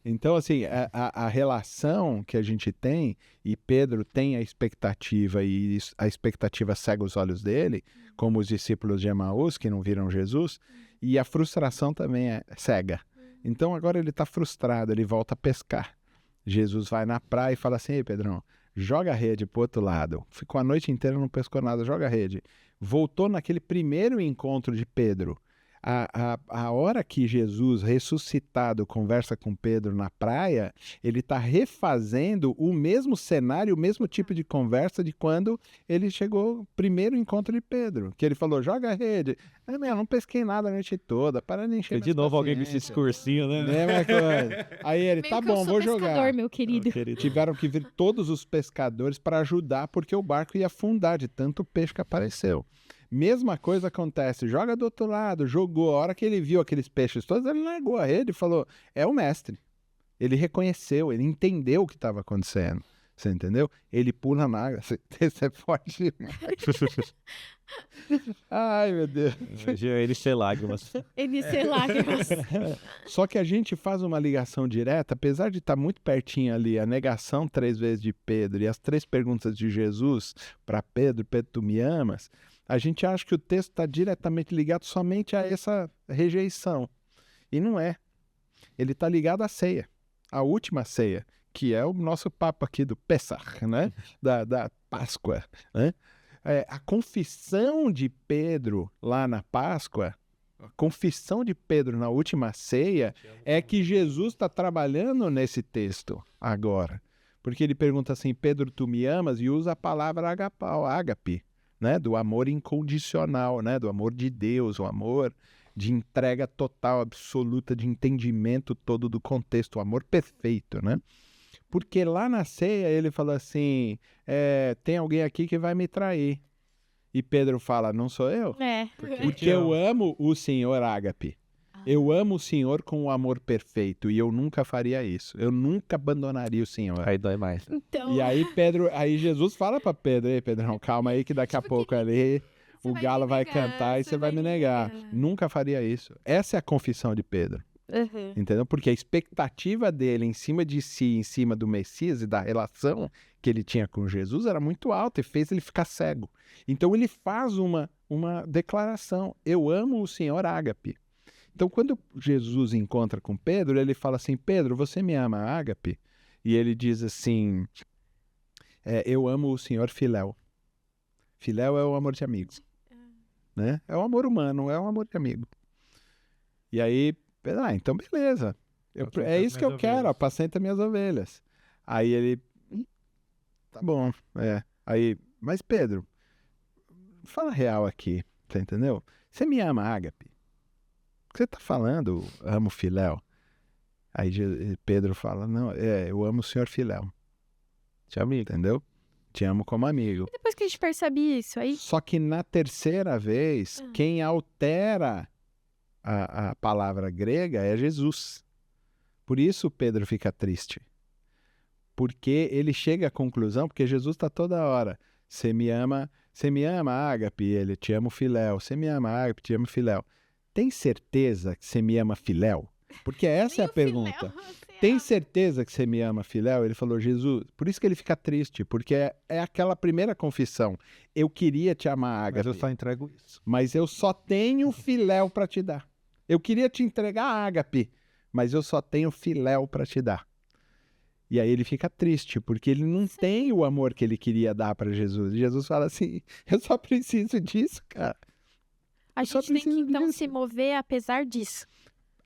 Então, assim, a relação que a gente tem, e Pedro tem a expectativa, e a expectativa cega os olhos dele, como os discípulos de Emaús, que não viram Jesus, e a frustração também é cega. Então, agora ele está frustrado, ele volta a pescar. Jesus vai na praia e fala assim, ei, Pedrão, joga a rede pro outro lado. Ficou a noite inteira, não pescou nada, joga a rede. Voltou naquele primeiro encontro de Pedro. A hora que Jesus, ressuscitado, conversa com Pedro na praia, ele está refazendo o mesmo cenário, o mesmo tipo de conversa de quando ele chegou no primeiro encontro de Pedro. Que ele falou, joga a rede. Não pesquei nada a noite toda, para de encher De novo alguém com esse discursinho, né? Mesma coisa. Aí ele, Meio tá que eu bom, sou vou pescador, jogar. meu querido. Tiveram que vir todos os pescadores para ajudar, porque o barco ia afundar de tanto peixe que apareceu. Mesma coisa acontece, joga do outro lado, jogou. A hora que ele viu aqueles peixes todos, ele largou a rede e falou, é o mestre. Ele reconheceu, ele entendeu o que estava acontecendo. Você entendeu? Ele pula na água, você é forte demais. Ai, meu Deus. Ele ser lágrimas. NC Lágrimas. Só que a gente faz uma ligação direta, apesar de estar muito pertinho ali, a negação 3 vezes de Pedro e as 3 perguntas de Jesus para Pedro, Pedro, tu me amas? A gente acha que o texto está diretamente ligado somente a essa rejeição. E não é. Ele está ligado à ceia, à última ceia, que é o nosso papo aqui do Pessach, né? da Páscoa. Né? A confissão de Pedro lá na Páscoa, a confissão de Pedro na última ceia, é que Jesus está trabalhando nesse texto agora. Porque ele pergunta assim, Pedro, tu me amas? E usa a palavra ágape. Né, do amor incondicional, né, do amor de Deus, o amor de entrega total, absoluta, de entendimento todo do contexto, o amor perfeito, né? Porque lá na ceia ele fala assim, tem alguém aqui que vai me trair. E Pedro fala, não sou eu? Porque eu amo o Senhor ágape. Eu amo o Senhor com o amor perfeito e eu nunca faria isso. Eu nunca abandonaria o Senhor. Aí dói mais. Então, E aí Jesus fala para Pedro, ei Pedrão, calma aí que daqui a pouco ali o galo vai cantar e você vai me negar. Nunca faria isso. Essa é a confissão de Pedro. Entendeu? Porque a expectativa dele em cima de si, em cima do Messias e da relação que ele tinha com Jesus era muito alta e fez ele ficar cego. Então ele faz uma declaração, eu amo o Senhor ágape. Então, quando Jesus encontra com Pedro, ele fala assim, Pedro, você me ama ágape? E ele diz assim, eu amo o Senhor filéu. Filéu é o amor de amigo. Né? É o amor humano, é o amor de amigo. E aí, então beleza. É isso que eu quero, apacenta minhas ovelhas. Aí ele, tá bom. Aí, mas Pedro, fala real aqui, você entendeu? Você me ama ágape? O que você está falando, amo filéu? Aí Pedro fala, não, eu amo o Senhor filéu. Te amo, entendeu? Te amo como amigo. E depois que a gente percebe isso, aí... Só que na terceira vez, quem altera a palavra grega é Jesus. Por isso Pedro fica triste. Porque ele chega à conclusão, porque Jesus está toda hora, você me ama ágape, ele te amo filéu, você me ama ágape, te amo filéu. Tem certeza que você me ama filéu? Porque essa é a pergunta. Tem certeza que você me ama filéu? Ele falou, Jesus, por isso que ele fica triste, porque é aquela primeira confissão. Eu queria te amar, ágape. Mas eu só entrego isso. Mas eu só tenho filéu para te dar. Eu queria te entregar ágape, mas eu só tenho filéu para te dar. E aí ele fica triste, porque ele não tem o amor que ele queria dar para Jesus. E Jesus fala assim, eu só preciso disso, cara. A gente tem que, então, se mover apesar disso.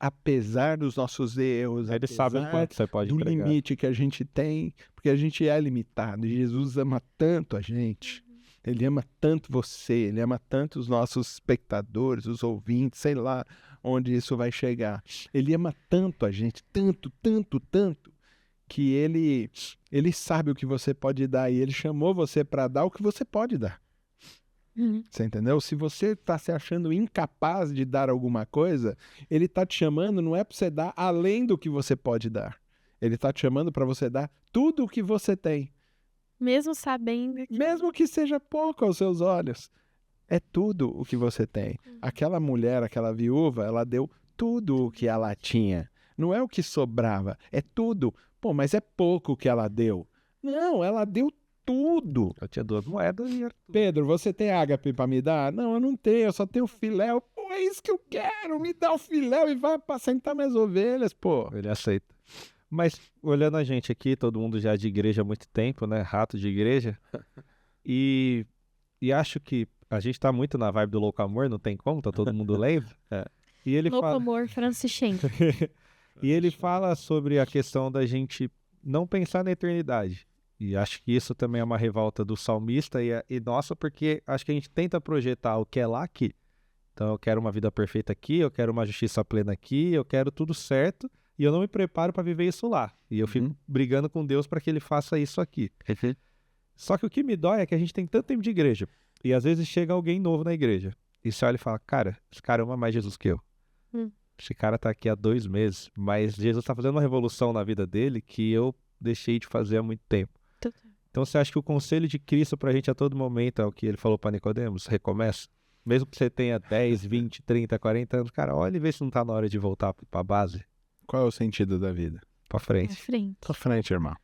Apesar dos nossos erros, ele sabe o quanto você pode do entregar. limite que a gente tem, porque a gente é limitado. E Jesus ama tanto a gente. Ele ama tanto você, ele ama tanto os nossos espectadores, os ouvintes, sei lá onde isso vai chegar. Ele ama tanto a gente, tanto, tanto, tanto, que ele sabe o que você pode dar e ele chamou você para dar o que você pode dar. Você entendeu? Se você está se achando incapaz de dar alguma coisa, ele está te chamando, não é para você dar além do que você pode dar. Ele está te chamando para você dar tudo o que você tem. Mesmo sabendo que... Mesmo que seja pouco aos seus olhos. É tudo o que você tem. Aquela mulher, aquela viúva, ela deu tudo o que ela tinha. Não é o que sobrava, é tudo. Pô, mas é pouco o que ela deu. Não, ela deu tudo. Eu tinha 2 moedas e... Pedro, você tem ágape pra me dar? Não, eu não tenho, eu só tenho filéu. Pô, é isso que eu quero, me dá o filéu e vai apacentar minhas ovelhas, pô. Ele aceita. Mas, olhando a gente aqui, todo mundo já de igreja há muito tempo, né? Rato de igreja. E acho que a gente tá muito na vibe do louco amor, não tem como, tá todo mundo lendo. E ele Louco fala... amor, Francis Schaeffer. E ele fala sobre a questão da gente não pensar na eternidade. E acho que isso também é uma revolta do salmista e nossa, porque acho que a gente tenta projetar o que é lá aqui. Então eu quero uma vida perfeita aqui, eu quero uma justiça plena aqui, eu quero tudo certo e eu não me preparo para viver isso lá. E eu fico brigando com Deus para que ele faça isso aqui. Só que o que me dói é que a gente tem tanto tempo de igreja e às vezes chega alguém novo na igreja e você olha e fala, cara, esse cara ama mais Jesus que eu. Esse cara tá aqui há 2 meses, mas Jesus tá fazendo uma revolução na vida dele que eu deixei de fazer há muito tempo. Então você acha que o conselho de Cristo pra gente a todo momento é o que ele falou pra Nicodemos? Recomeça. Mesmo que você tenha 10, 20, 30, 40 anos, cara, olha e vê se não tá na hora de voltar pra base. Qual é o sentido da vida? Pra frente. Pra frente, irmão.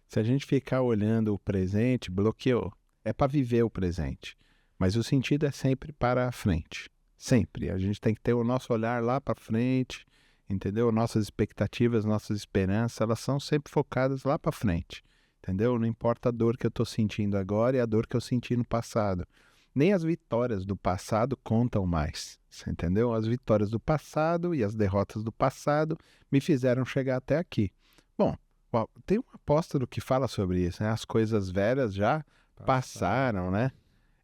Se a gente ficar olhando o presente, bloqueou. É pra viver o presente. Mas o sentido é sempre para a frente. Sempre. A gente tem que ter o nosso olhar lá pra frente, entendeu? Nossas expectativas, nossas esperanças, elas são sempre focadas lá pra frente. Entendeu? Não importa a dor que eu estou sentindo agora e a dor que eu senti no passado. Nem as vitórias do passado contam mais. Você entendeu? As vitórias do passado e as derrotas do passado me fizeram chegar até aqui. Bom, tem um apóstolo que fala sobre isso, né? As coisas velhas já passaram, né?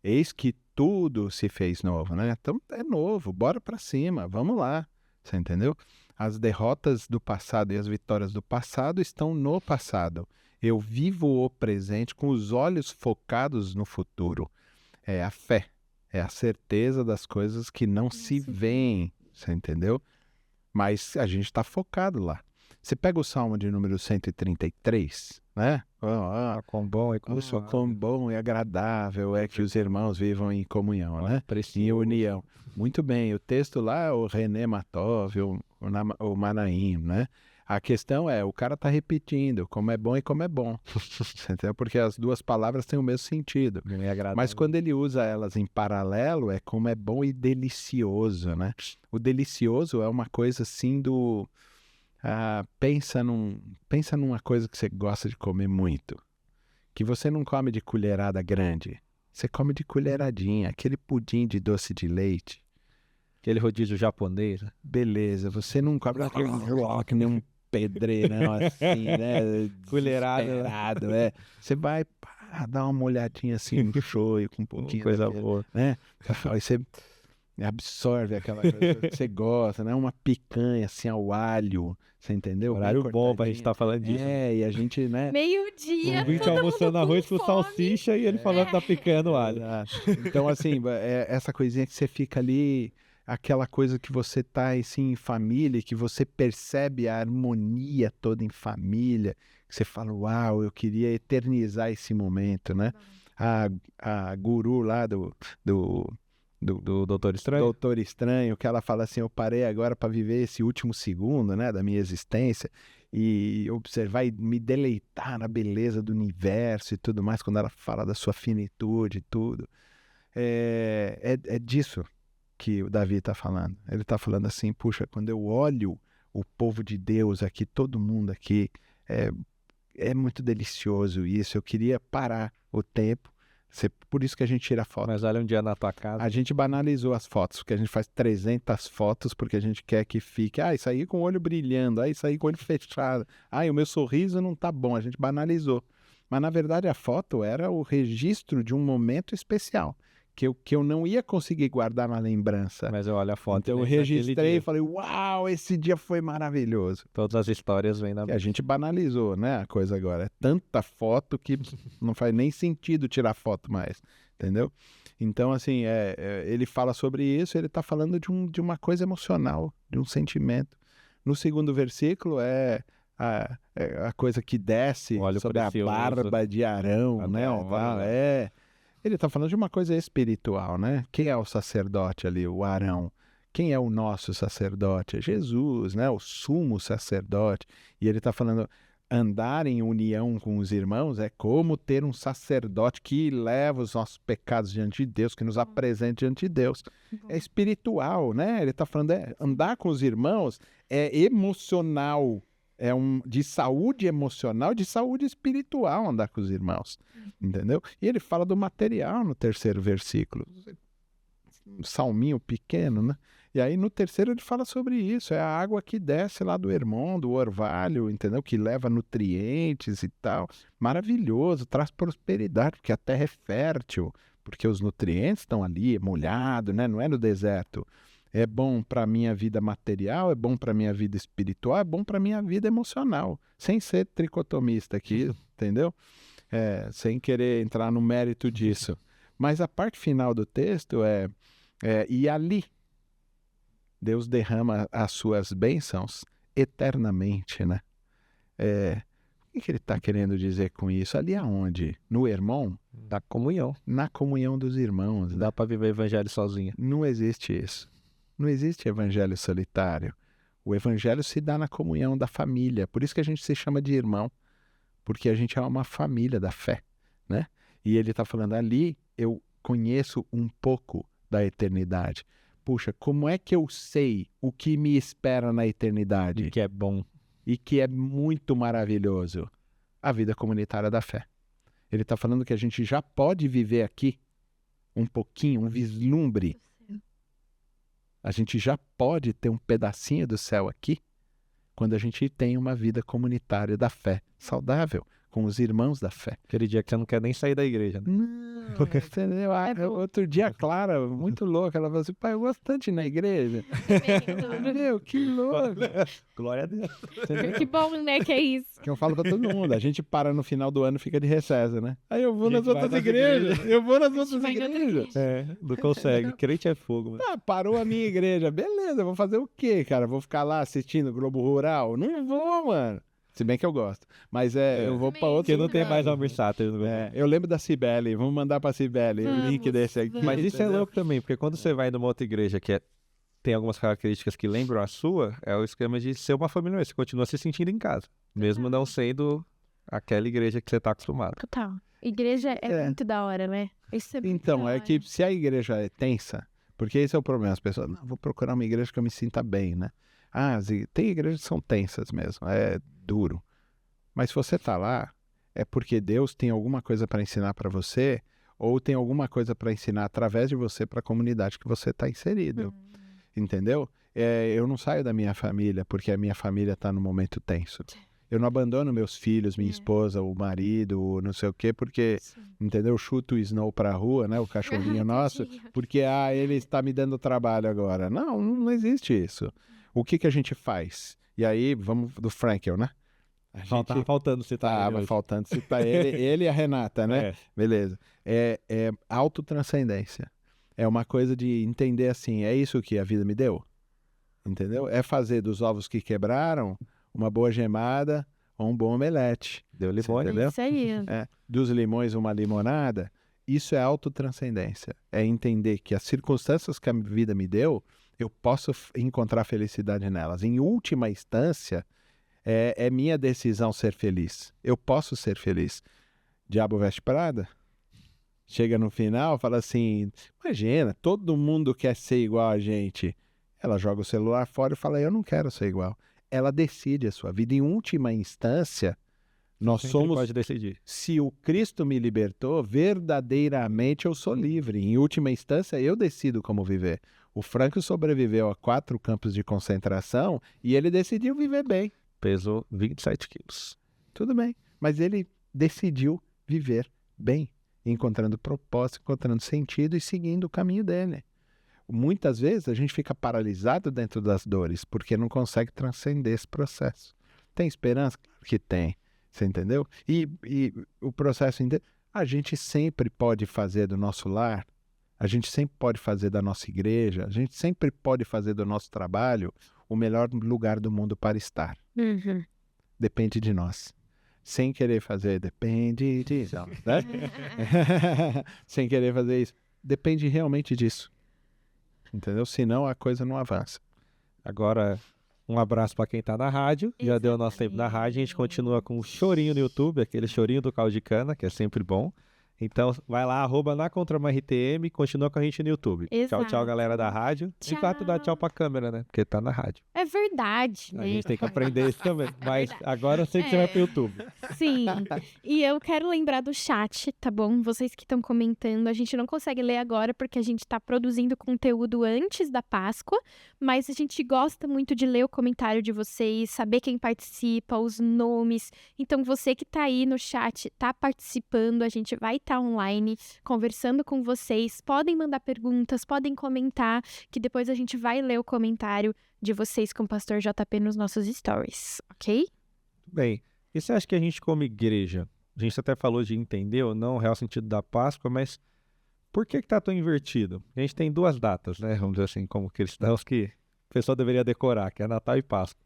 Eis que tudo se fez novo, né? Então é novo, bora pra cima, vamos lá. Você entendeu? As derrotas do passado e as vitórias do passado estão no passado. Eu vivo o presente com os olhos focados no futuro. É a fé, é a certeza das coisas que não se veem, você entendeu? Mas a gente está focado lá. Você pega o Salmo de número 133, né? Quão bom e quão bom e agradável é que os irmãos vivam em comunhão, né? Em união. Muito bem, o texto lá é o René Matov, o Manaim, né? A questão é, o cara está repetindo como é bom e como é bom. Entendeu? Porque as duas palavras têm o mesmo sentido. Mas quando ele usa elas em paralelo, é como é bom e delicioso, né? O delicioso é uma coisa assim do... pensa numa coisa que você gosta de comer muito. Que você não come de colherada grande. Você come de colheradinha. Aquele pudim de doce de leite. Aquele rodízio japonês. Beleza, você não come que nem um pedreirão assim, né? Colherado, é. Você vai dar uma olhadinha assim no shoyu com um pouquinho coisa daquele, boa, né? Aí você absorve aquela coisa que você gosta, né? Uma picanha assim ao alho, você entendeu? Horário bom pra gente estar falando disso. E a gente, né? Meio-dia, O Vinci almoçando arroz com salsicha e ele falando da picanha no alho. Então, assim, essa coisinha que você fica ali... Aquela coisa que você tá assim em família, que você percebe a harmonia toda em família, que você fala, uau, eu queria eternizar esse momento, né? A guru lá do Doutor Estranho? Doutor Estranho, que ela fala assim, eu parei agora para viver esse último segundo, né, da minha existência e observar e me deleitar na beleza do universo e tudo mais, quando ela fala da sua finitude e tudo. É disso que o Davi está falando. Ele está falando assim, puxa, quando eu olho o povo de Deus aqui, todo mundo aqui, é muito delicioso isso. Eu queria parar o tempo. Por isso que a gente tira foto. Mas olha um dia na tua casa. A gente banalizou as fotos, porque a gente faz 300 fotos, porque a gente quer que fique, isso aí com o olho brilhando, isso aí com o olho fechado, o meu sorriso não tá bom, a gente banalizou. Mas na verdade a foto era o registro de um momento especial. Que eu não ia conseguir guardar na lembrança. Mas eu olho a foto. Então eu registrei e falei, uau, esse dia foi maravilhoso. Todas as histórias vêm na... E a gente banalizou, né, a coisa agora. É tanta foto que não faz nem sentido tirar foto mais, entendeu? Então, assim, ele fala sobre isso, ele está falando de uma coisa emocional, de um sentimento. No segundo versículo é a coisa que desce sobre a barba de Arão, né? Ele está falando de uma coisa espiritual, né? Quem é o sacerdote ali? O Arão. Quem é o nosso sacerdote? É Jesus, né? O sumo sacerdote. E ele está falando, andar em união com os irmãos é como ter um sacerdote que leva os nossos pecados diante de Deus, que nos apresenta diante de Deus. É espiritual, né? Ele está falando, andar com os irmãos é emocional, de saúde emocional, de saúde espiritual andar com os irmãos, entendeu? E ele fala do material no terceiro versículo. Um salminho pequeno, né? E aí no terceiro ele fala sobre isso, é a água que desce lá do Hermon, do orvalho, entendeu? Que leva nutrientes e tal. Maravilhoso, traz prosperidade, porque a terra é fértil, porque os nutrientes estão ali, é molhado, né? Não é no deserto. É bom para a minha vida material, é bom para a minha vida espiritual, é bom para a minha vida emocional, sem ser tricotomista aqui, entendeu? Sem querer entrar no mérito disso. Mas a parte final do texto e ali Deus derrama as suas bênçãos eternamente, né? O que ele está querendo dizer com isso? Ali aonde? No Hermon? Da comunhão. Na comunhão dos irmãos. Dá para viver o evangelho sozinho. Não existe isso. Não existe evangelho solitário. O evangelho se dá na comunhão da família. Por isso que a gente se chama de irmão. Porque a gente é uma família da fé, né? E ele está falando, ali eu conheço um pouco da eternidade. Puxa, como é que eu sei o que me espera na eternidade? E que é bom. E que é muito maravilhoso. A vida comunitária da fé. Ele está falando que a gente já pode viver aqui um pouquinho, um vislumbre. A gente já pode ter um pedacinho do céu aqui quando a gente tem uma vida comunitária da fé saudável, com os irmãos da fé. Aquele dia que você não quer nem sair da igreja, né? Não, entendeu? Outro dia a Clara, muito louca, ela falou assim, pai, eu gosto tanto de ir na igreja. Meu, que louco. Glória a Deus. Que bom, né, que é isso. Que eu falo pra todo mundo, a gente para no final do ano e fica de recesso, né? Aí eu vou nas outras igrejas. Eu vou nas outras igrejas. Não consegue. Crente é fogo. Mano. Parou a minha igreja. Beleza, vou fazer o quê, cara? Vou ficar lá assistindo Globo Rural? Não vou, mano. Se bem que eu gosto. Mas eu vou pra outro. Porque não tem mais Almir Sater. Eu lembro da Cibele. Vamos mandar pra Cibele o link desse aqui. Mas isso é louco também, porque quando você vai numa outra igreja que tem algumas características que lembram a sua, é o esquema de ser uma família. Você continua se sentindo em casa. Mesmo não sendo aquela igreja que você tá acostumado. Total. Igreja é muito da hora, né? Isso é então, que se a igreja é tensa, porque esse é o problema, as pessoas, não, vou procurar uma igreja que eu me sinta bem, né? Tem igrejas que são tensas mesmo, é duro. Mas se você tá lá, é porque Deus tem alguma coisa para ensinar para você, ou tem alguma coisa para ensinar através de você para a comunidade que você tá inserido. Entendeu? Eu não saio da minha família porque a minha família tá no momento tenso. Eu não abandono meus filhos, minha esposa, o marido, não sei o quê, porque, entendeu? Eu chuto o Snow pra rua, né? O cachorrinho nosso, porque, ele está me dando trabalho agora. Não existe isso. O que a gente faz? E aí, vamos do Frankel, né? Tava faltando citar ele. Faltando citar ele e a Renata, né? Beleza. É autotranscendência. É uma coisa de entender assim, é isso que a vida me deu? Entendeu? É fazer dos ovos que quebraram uma boa gemada ou um bom omelete. Deu limão, entendeu? Isso aí. Dos limões uma limonada. Isso é autotranscendência. É entender que as circunstâncias que a vida me deu, eu posso encontrar felicidade nelas. Em última instância, é minha decisão ser feliz. Eu posso ser feliz. Diabo veste Prada? Chega no final, fala assim, imagina, todo mundo quer ser igual a gente. Ela joga o celular fora e fala, eu não quero ser igual. Ela decide a sua vida. Em última instância, nós somos... pode decidir. Se o Cristo me libertou, verdadeiramente eu sou livre. Em última instância, eu decido como viver. O Franco sobreviveu a 4 campos de concentração e ele decidiu viver bem. Pesou 27 quilos. Tudo bem, mas ele decidiu viver bem, encontrando propósito, encontrando sentido e seguindo o caminho dele. Muitas vezes a gente fica paralisado dentro das dores porque não consegue transcender esse processo. Tem esperança? Claro que tem. Você entendeu? E o processo inteiro, a gente sempre pode fazer do nosso lar A gente sempre pode fazer da nossa igreja, a gente sempre pode fazer do nosso trabalho o melhor lugar do mundo para estar. Uhum. Depende de nós. Sem querer fazer, depende de nós, né? Sem querer fazer isso. Depende realmente disso. Entendeu? Senão a coisa não avança. Agora, um abraço para quem tá na rádio. Já deu o nosso tempo na rádio. A gente continua com o chorinho no YouTube, aquele chorinho do caldo de cana, que é sempre bom. Então, vai lá, @nacontramarrtm e continua com a gente no YouTube. Exato. Tchau, tchau, galera da rádio. Tchau. Exato, dá tchau pra câmera, né? Porque tá na rádio. É verdade, A né? gente tem que aprender isso também. Mas verdade. agora eu sei que você vai pro YouTube. Sim. E eu quero lembrar do chat, tá bom? Vocês que estão comentando, a gente não consegue ler agora porque a gente tá produzindo conteúdo antes da Páscoa, mas a gente gosta muito de ler o comentário de vocês, saber quem participa, os nomes. Então, você que tá aí no chat, tá participando, a gente vai estar online conversando com vocês. Podem mandar perguntas, podem comentar, que depois a gente vai ler o comentário de vocês com o Pastor JP nos nossos stories, ok? Bem, e você acha que a gente como igreja, a gente até falou de entender ou não o real sentido da Páscoa, mas por que tá tão invertido? A gente tem 2 datas, né? Vamos dizer assim, como cristãos que o pessoal deveria decorar, que é Natal e Páscoa.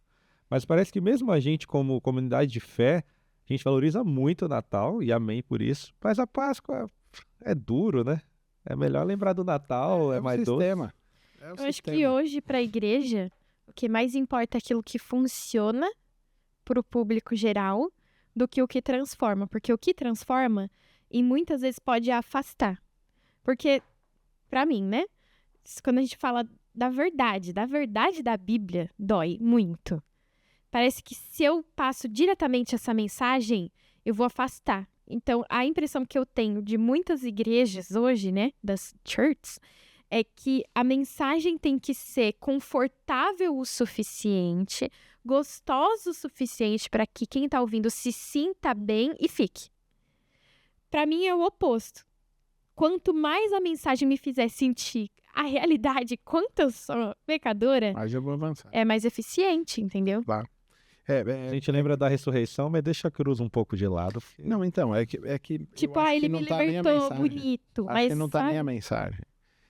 Mas parece que mesmo a gente como comunidade de fé, a gente valoriza muito o Natal, e amém por isso, mas a Páscoa é duro, né? É melhor lembrar do Natal, é o mais sistema. doce. É o Eu acho que sistema. hoje, para a igreja, o que mais importa é aquilo que funciona para o público geral do que o que transforma. Porque o que transforma, e muitas vezes pode afastar. Porque, para mim, né? Quando a gente fala da verdade da Bíblia, dói muito. Parece que se eu passo diretamente essa mensagem, eu vou afastar. Então, a impressão que eu tenho de muitas igrejas hoje, né, das churches, é que a mensagem tem que ser confortável o suficiente, gostosa o suficiente para que quem está ouvindo se sinta bem e fique. Para mim é o oposto. Quanto mais a mensagem me fizer sentir a realidade, quanto eu sou pecadora, Mas eu vou avançar. é mais eficiente, entendeu? A gente lembra da ressurreição, mas deixa a cruz um pouco de lado. porque- Não, então, é que Tipo, eu acho ele que me não tá nem a libertou, mensagem. bonito. Acho Mas que não tá nem a sabe? mensagem.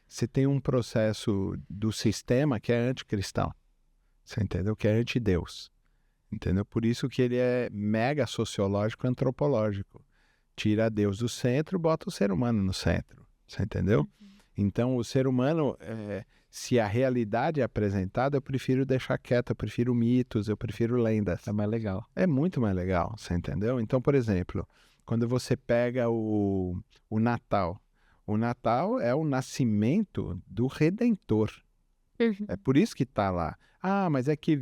Você tem um processo do sistema que é anticristão. Você entendeu? Que é anti-Deus. Entendeu? Por isso que ele é mega sociológico, antropológico. Tira Deus do centro, bota o ser humano no centro. Você entendeu? Então, o ser humano, se a realidade é apresentada, eu prefiro deixar quieto, eu prefiro mitos, eu prefiro lendas. É mais legal. É muito mais legal, você entendeu? Então, por exemplo, quando você pega o Natal, o Natal é o nascimento do Redentor. Uhum. É por isso que está lá. Ah, mas é que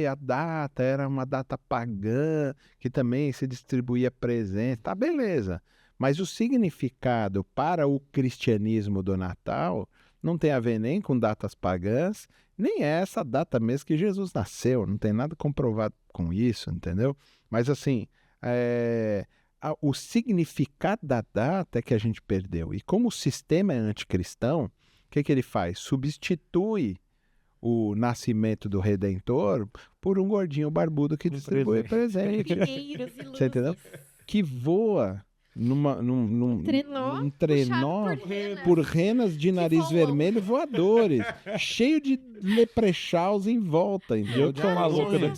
a data era uma data pagã, que também se distribuía presente. Tá, beleza. Mas o significado para o cristianismo do Natal não tem a ver nem com datas pagãs, nem é essa data mesmo que Jesus nasceu. Não tem nada comprovado com isso, entendeu? Mas assim, o significado da data é que a gente perdeu. E como o sistema é anticristão, o que ele faz? Substitui o nascimento do Redentor por um gordinho barbudo que distribui presente. Dinheiros e Você entendeu? Que voa num trenó por renas de nariz voam. vermelho voadores, cheio de leprechauns em volta, entendeu? Eu tô maluco, né?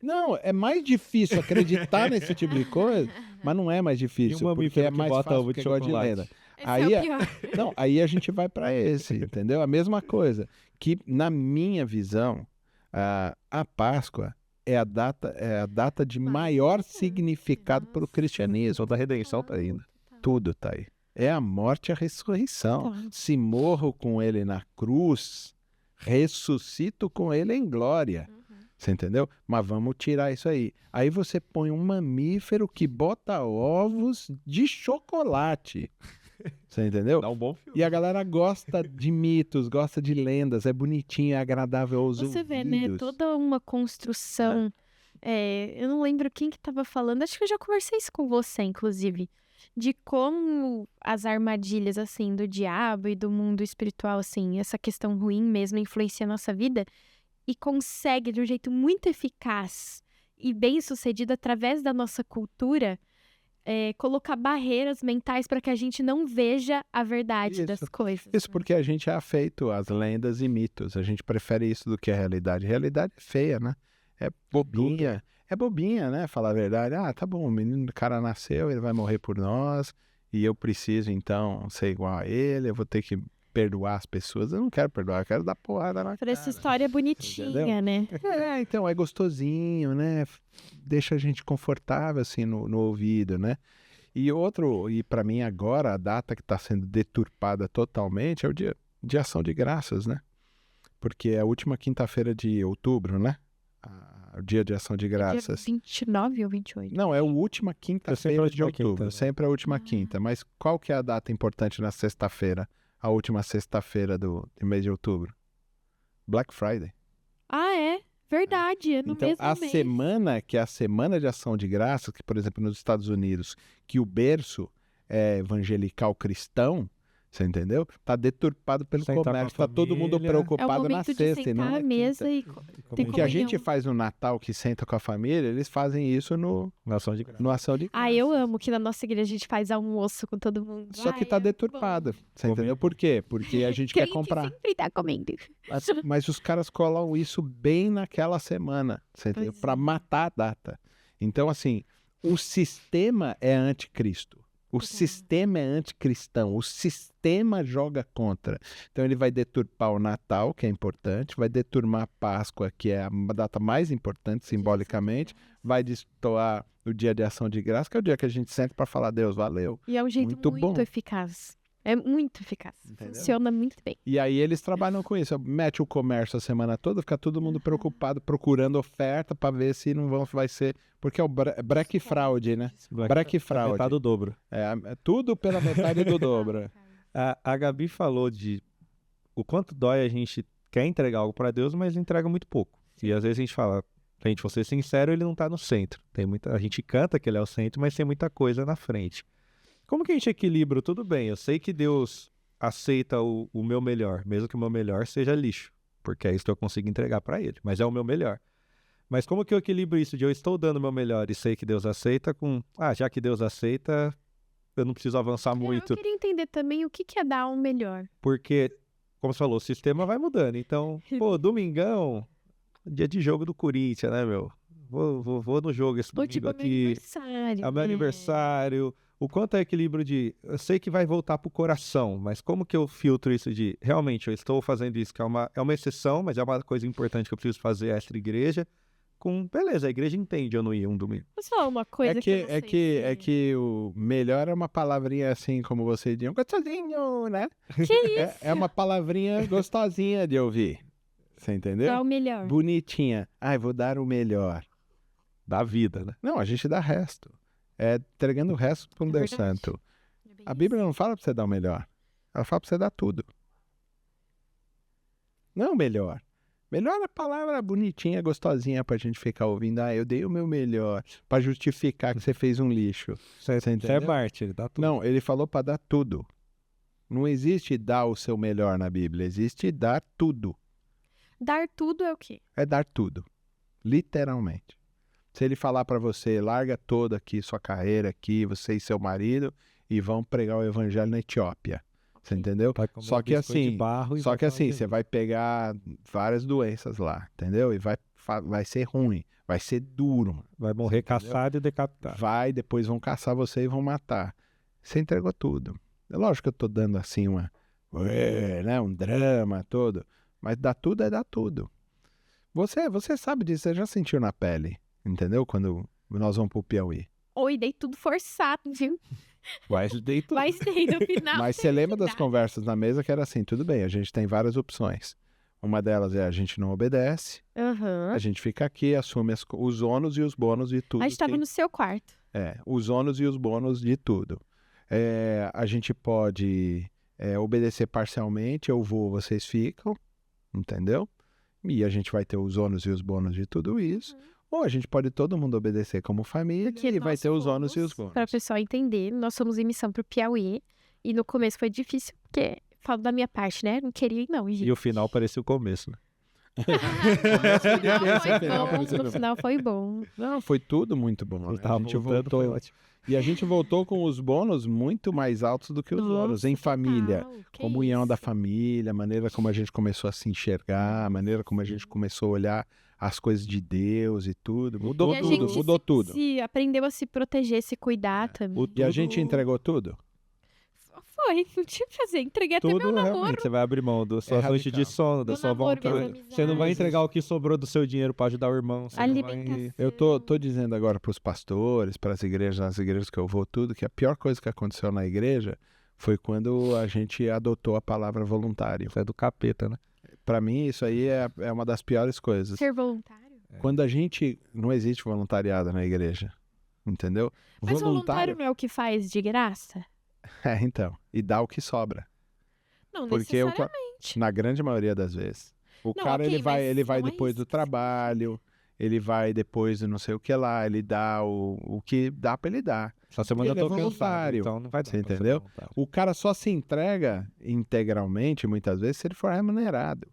Não, é mais difícil acreditar nesse tipo de coisa, mas não é mais E difícil, uma porque é que mais bota fácil ovo porque de gosta de chocolate. lenda. Esse Aí é o pior. Não, aí a gente vai para esse, entendeu? A mesma coisa, que na minha visão, a Páscoa é a data de maior significado para o cristianismo. Só da redenção tá aí, né? Tudo tá aí. É a morte e a ressurreição. Tá. Se morro com ele na cruz, ressuscito com ele em glória. Você entendeu? Mas vamos tirar isso aí. Aí você põe um mamífero que bota ovos de chocolate. Você entendeu? Dá um bom filme. E a galera gosta de mitos, gosta de lendas, é bonitinho, é agradável aos ouvidos. Você vê, né? Toda uma construção. Eu não lembro quem que tava falando, acho que eu já conversei isso com você, inclusive. De como as armadilhas, assim, do diabo e do mundo espiritual, assim, essa questão ruim mesmo influencia a nossa vida e consegue, de um jeito muito eficaz e bem sucedido através da nossa cultura, colocar barreiras mentais para que a gente não veja a verdade das coisas. Isso né? porque a gente é afeito às lendas e mitos. A gente prefere isso do que a realidade. A realidade é feia, né? É bobinha. É bobinha, né? Falar a verdade. Ah, tá bom, o cara nasceu, ele vai morrer por nós e eu preciso, então, ser igual a ele, eu vou ter que perdoar as pessoas. Eu não quero perdoar, eu quero dar porrada na Por cara. essa história bonitinha, Entendeu? né? Então, é gostosinho, né? Deixa a gente confortável, assim, no ouvido, né? E para mim agora, a data que está sendo deturpada totalmente é o dia de Ação de Graças, né? Porque é a última quinta-feira de outubro, né? O dia de Ação de Dia Graças. 29 ou 28? Não, é a última quinta-feira de última outubro. quinta. Sempre a última quinta. Mas qual que é a data importante na sexta-feira? A última sexta-feira do mês de outubro? Black Friday. Ah, é? Verdade, é no Então, mesmo a mês. semana, que é a Semana de Ação de Graças, que, por exemplo, nos Estados Unidos, que o berço é evangelical cristão, você entendeu? Tá deturpado pelo Sentar com a comércio. Tá todo mundo família. É o preocupado na momento de sexta e não sentar na à mesa quinta. e tem O que a gente comunhão. faz no Natal, que senta com a família, eles fazem isso no Nação de graça. Ação de Graças. Ah, eu amo que na nossa igreja a gente faz almoço com todo mundo. Só que Ai, tá é deturpado. bom. Você entendeu por quê? Porque a gente quer Crente comprar. sempre tá comendo. Mas os caras colam isso bem naquela semana, você entendeu? Pois Para é. matar a data. Então, assim, o sistema é anticristo. O Total. sistema é anticristão. O sistema joga contra. Então, ele vai deturpar o Natal, que é importante, vai deturpar a Páscoa, que é a data mais importante simbolicamente, vai destoar o dia de Ação de Graça, que é o dia que a gente senta para falar, Deus, valeu. E é um jeito Muito muito, bom. eficaz. É muito eficaz. Entendeu? Funciona muito bem. E aí eles trabalham com isso. Mete o comércio a semana toda, fica todo mundo preocupado, procurando oferta para ver se não vai ser... Porque é o Black Fraud, né? Black Fraud. Metade do dobro. É tudo pela metade do dobro. A Gabi falou de o quanto dói a gente quer entregar algo para Deus, mas entrega muito pouco. E às vezes a gente fala, gente, vou ser sincero, ele não tá no centro. A gente canta que ele é o centro, mas tem muita coisa na frente. Como que a gente equilibra? Tudo bem, eu sei que Deus aceita o meu melhor, mesmo que o meu melhor seja lixo, porque é isso que eu consigo entregar para ele, mas é o meu melhor. Mas como que eu equilibro isso de eu estou dando o meu melhor e sei que Deus aceita com, já que Deus aceita, eu não preciso avançar muito, Eu queria entender também o que é dar um melhor. porque, como você falou, o sistema vai mudando. Então, domingão, dia de jogo do Corinthians, né, meu? Vou no jogo esse Ou domingo tipo, é meu aqui. aniversário. É o meu aniversário. O quanto é equilíbrio de... Eu sei que vai voltar pro coração, mas como que eu filtro isso de... Realmente, eu estou fazendo isso, que é uma exceção, mas é uma coisa importante que eu preciso fazer extra igreja. Beleza, a igreja entende eu não ir um domingo. Posso falar uma coisa que eu não sei É que o melhor é uma palavrinha assim, como você diz, gostosinho, né? Que isso? É uma palavrinha gostosinha de ouvir. Você entendeu? Dar o melhor. Bonitinha. Ai, vou dar o melhor. Da vida, né? Não, a gente dá resto. É entregando o resto para um É Deus verdade. Santo. A Bíblia não fala para você dar o melhor. Ela fala para você dar tudo. Não o melhor. Melhor é a palavra bonitinha, gostosinha pra gente ficar ouvindo. Ah, eu dei o meu melhor. Pra justificar que você fez um lixo. Você é entendeu? mártir, dá tudo. Não, ele falou para dar tudo. Não existe dar o seu melhor na Bíblia. Existe dar tudo. Dar tudo é o quê? É dar tudo. Literalmente. Se ele falar para você, larga toda aqui, sua carreira aqui, você e seu marido, e vão pregar o evangelho na Etiópia. Você entendeu? Vai comer Só que biscoito de assim, barro e só vai que falar assim, de você Jesus. vai pegar várias doenças lá, entendeu? E vai ser ruim, vai ser duro. Mano. Vai morrer entendeu? caçado e decapitado. Depois vão caçar você e vão matar. Você entregou tudo. É lógico que eu tô dando assim né, um drama todo, mas dar tudo é dar tudo. Você sabe disso, você já sentiu na pele, entendeu? Quando nós vamos pro Piauí. Oi, dei tudo forçado, viu? Mas dei tudo. Mas dei no final. Mas você lembra das conversas na mesa que era assim, tudo bem, a gente tem várias opções. Uma delas é a gente não obedece, Aham. a gente fica aqui, assume os ônus e os bônus de tudo. A gente tava no seu quarto. Os ônus e os bônus de tudo. A gente pode obedecer parcialmente, eu vou, vocês ficam, entendeu? E a gente vai ter os ônus e os bônus de tudo isso. Ou a gente pode todo mundo obedecer como família Porque e vai nós ter os ônus e os fomos, bônus. para o pessoal entender, nós fomos em missão pro Piauí. E no começo foi difícil, porque falo da minha parte, né? Não queria ir, não, gente. E o final parecia o começo, né? No final foi bom. Não, foi tudo muito bom. Ele Né? tava A gente voltando, foi voltou. ótimo. E a gente voltou com os bônus muito mais altos do que os ônus. Em família, comunhão da família, a maneira como a gente começou a se enxergar, a maneira como a gente começou a olhar as coisas de Deus e tudo. Mudou tudo. Aprendeu a se proteger, se cuidar também. E a gente entregou tudo? Foi, não tinha que fazer. Entreguei até Tudo meu namoro. realmente, você vai abrir mão das suas noites de sono, da Meu sua namoro, vontade. minhas Você não vai amizades. entregar o que sobrou do seu dinheiro para ajudar o irmão. Você não vai... Alimentação. Eu tô dizendo agora para os pastores, para as igrejas, nas igrejas que eu vou tudo, que a pior coisa que aconteceu na igreja foi quando a gente adotou a palavra voluntário. Isso é do capeta, né? Para mim, isso aí é uma das piores coisas. Ser voluntário? Quando a gente... Não existe voluntariado na igreja, entendeu? Mas voluntário não é o que faz de graça? Então. E dá o que sobra. Não Porque necessariamente. na grande maioria das vezes. O Não, cara, ok, ele vai não é depois isso do que você trabalho, ele vai depois do não sei o que lá, ele dá o que dá pra ele dar. Só semana eu Ele é tô cansado, voluntário. então não vai dar Você pra ser entendeu? voluntário. O cara só se entrega integralmente, muitas vezes, se ele for remunerado.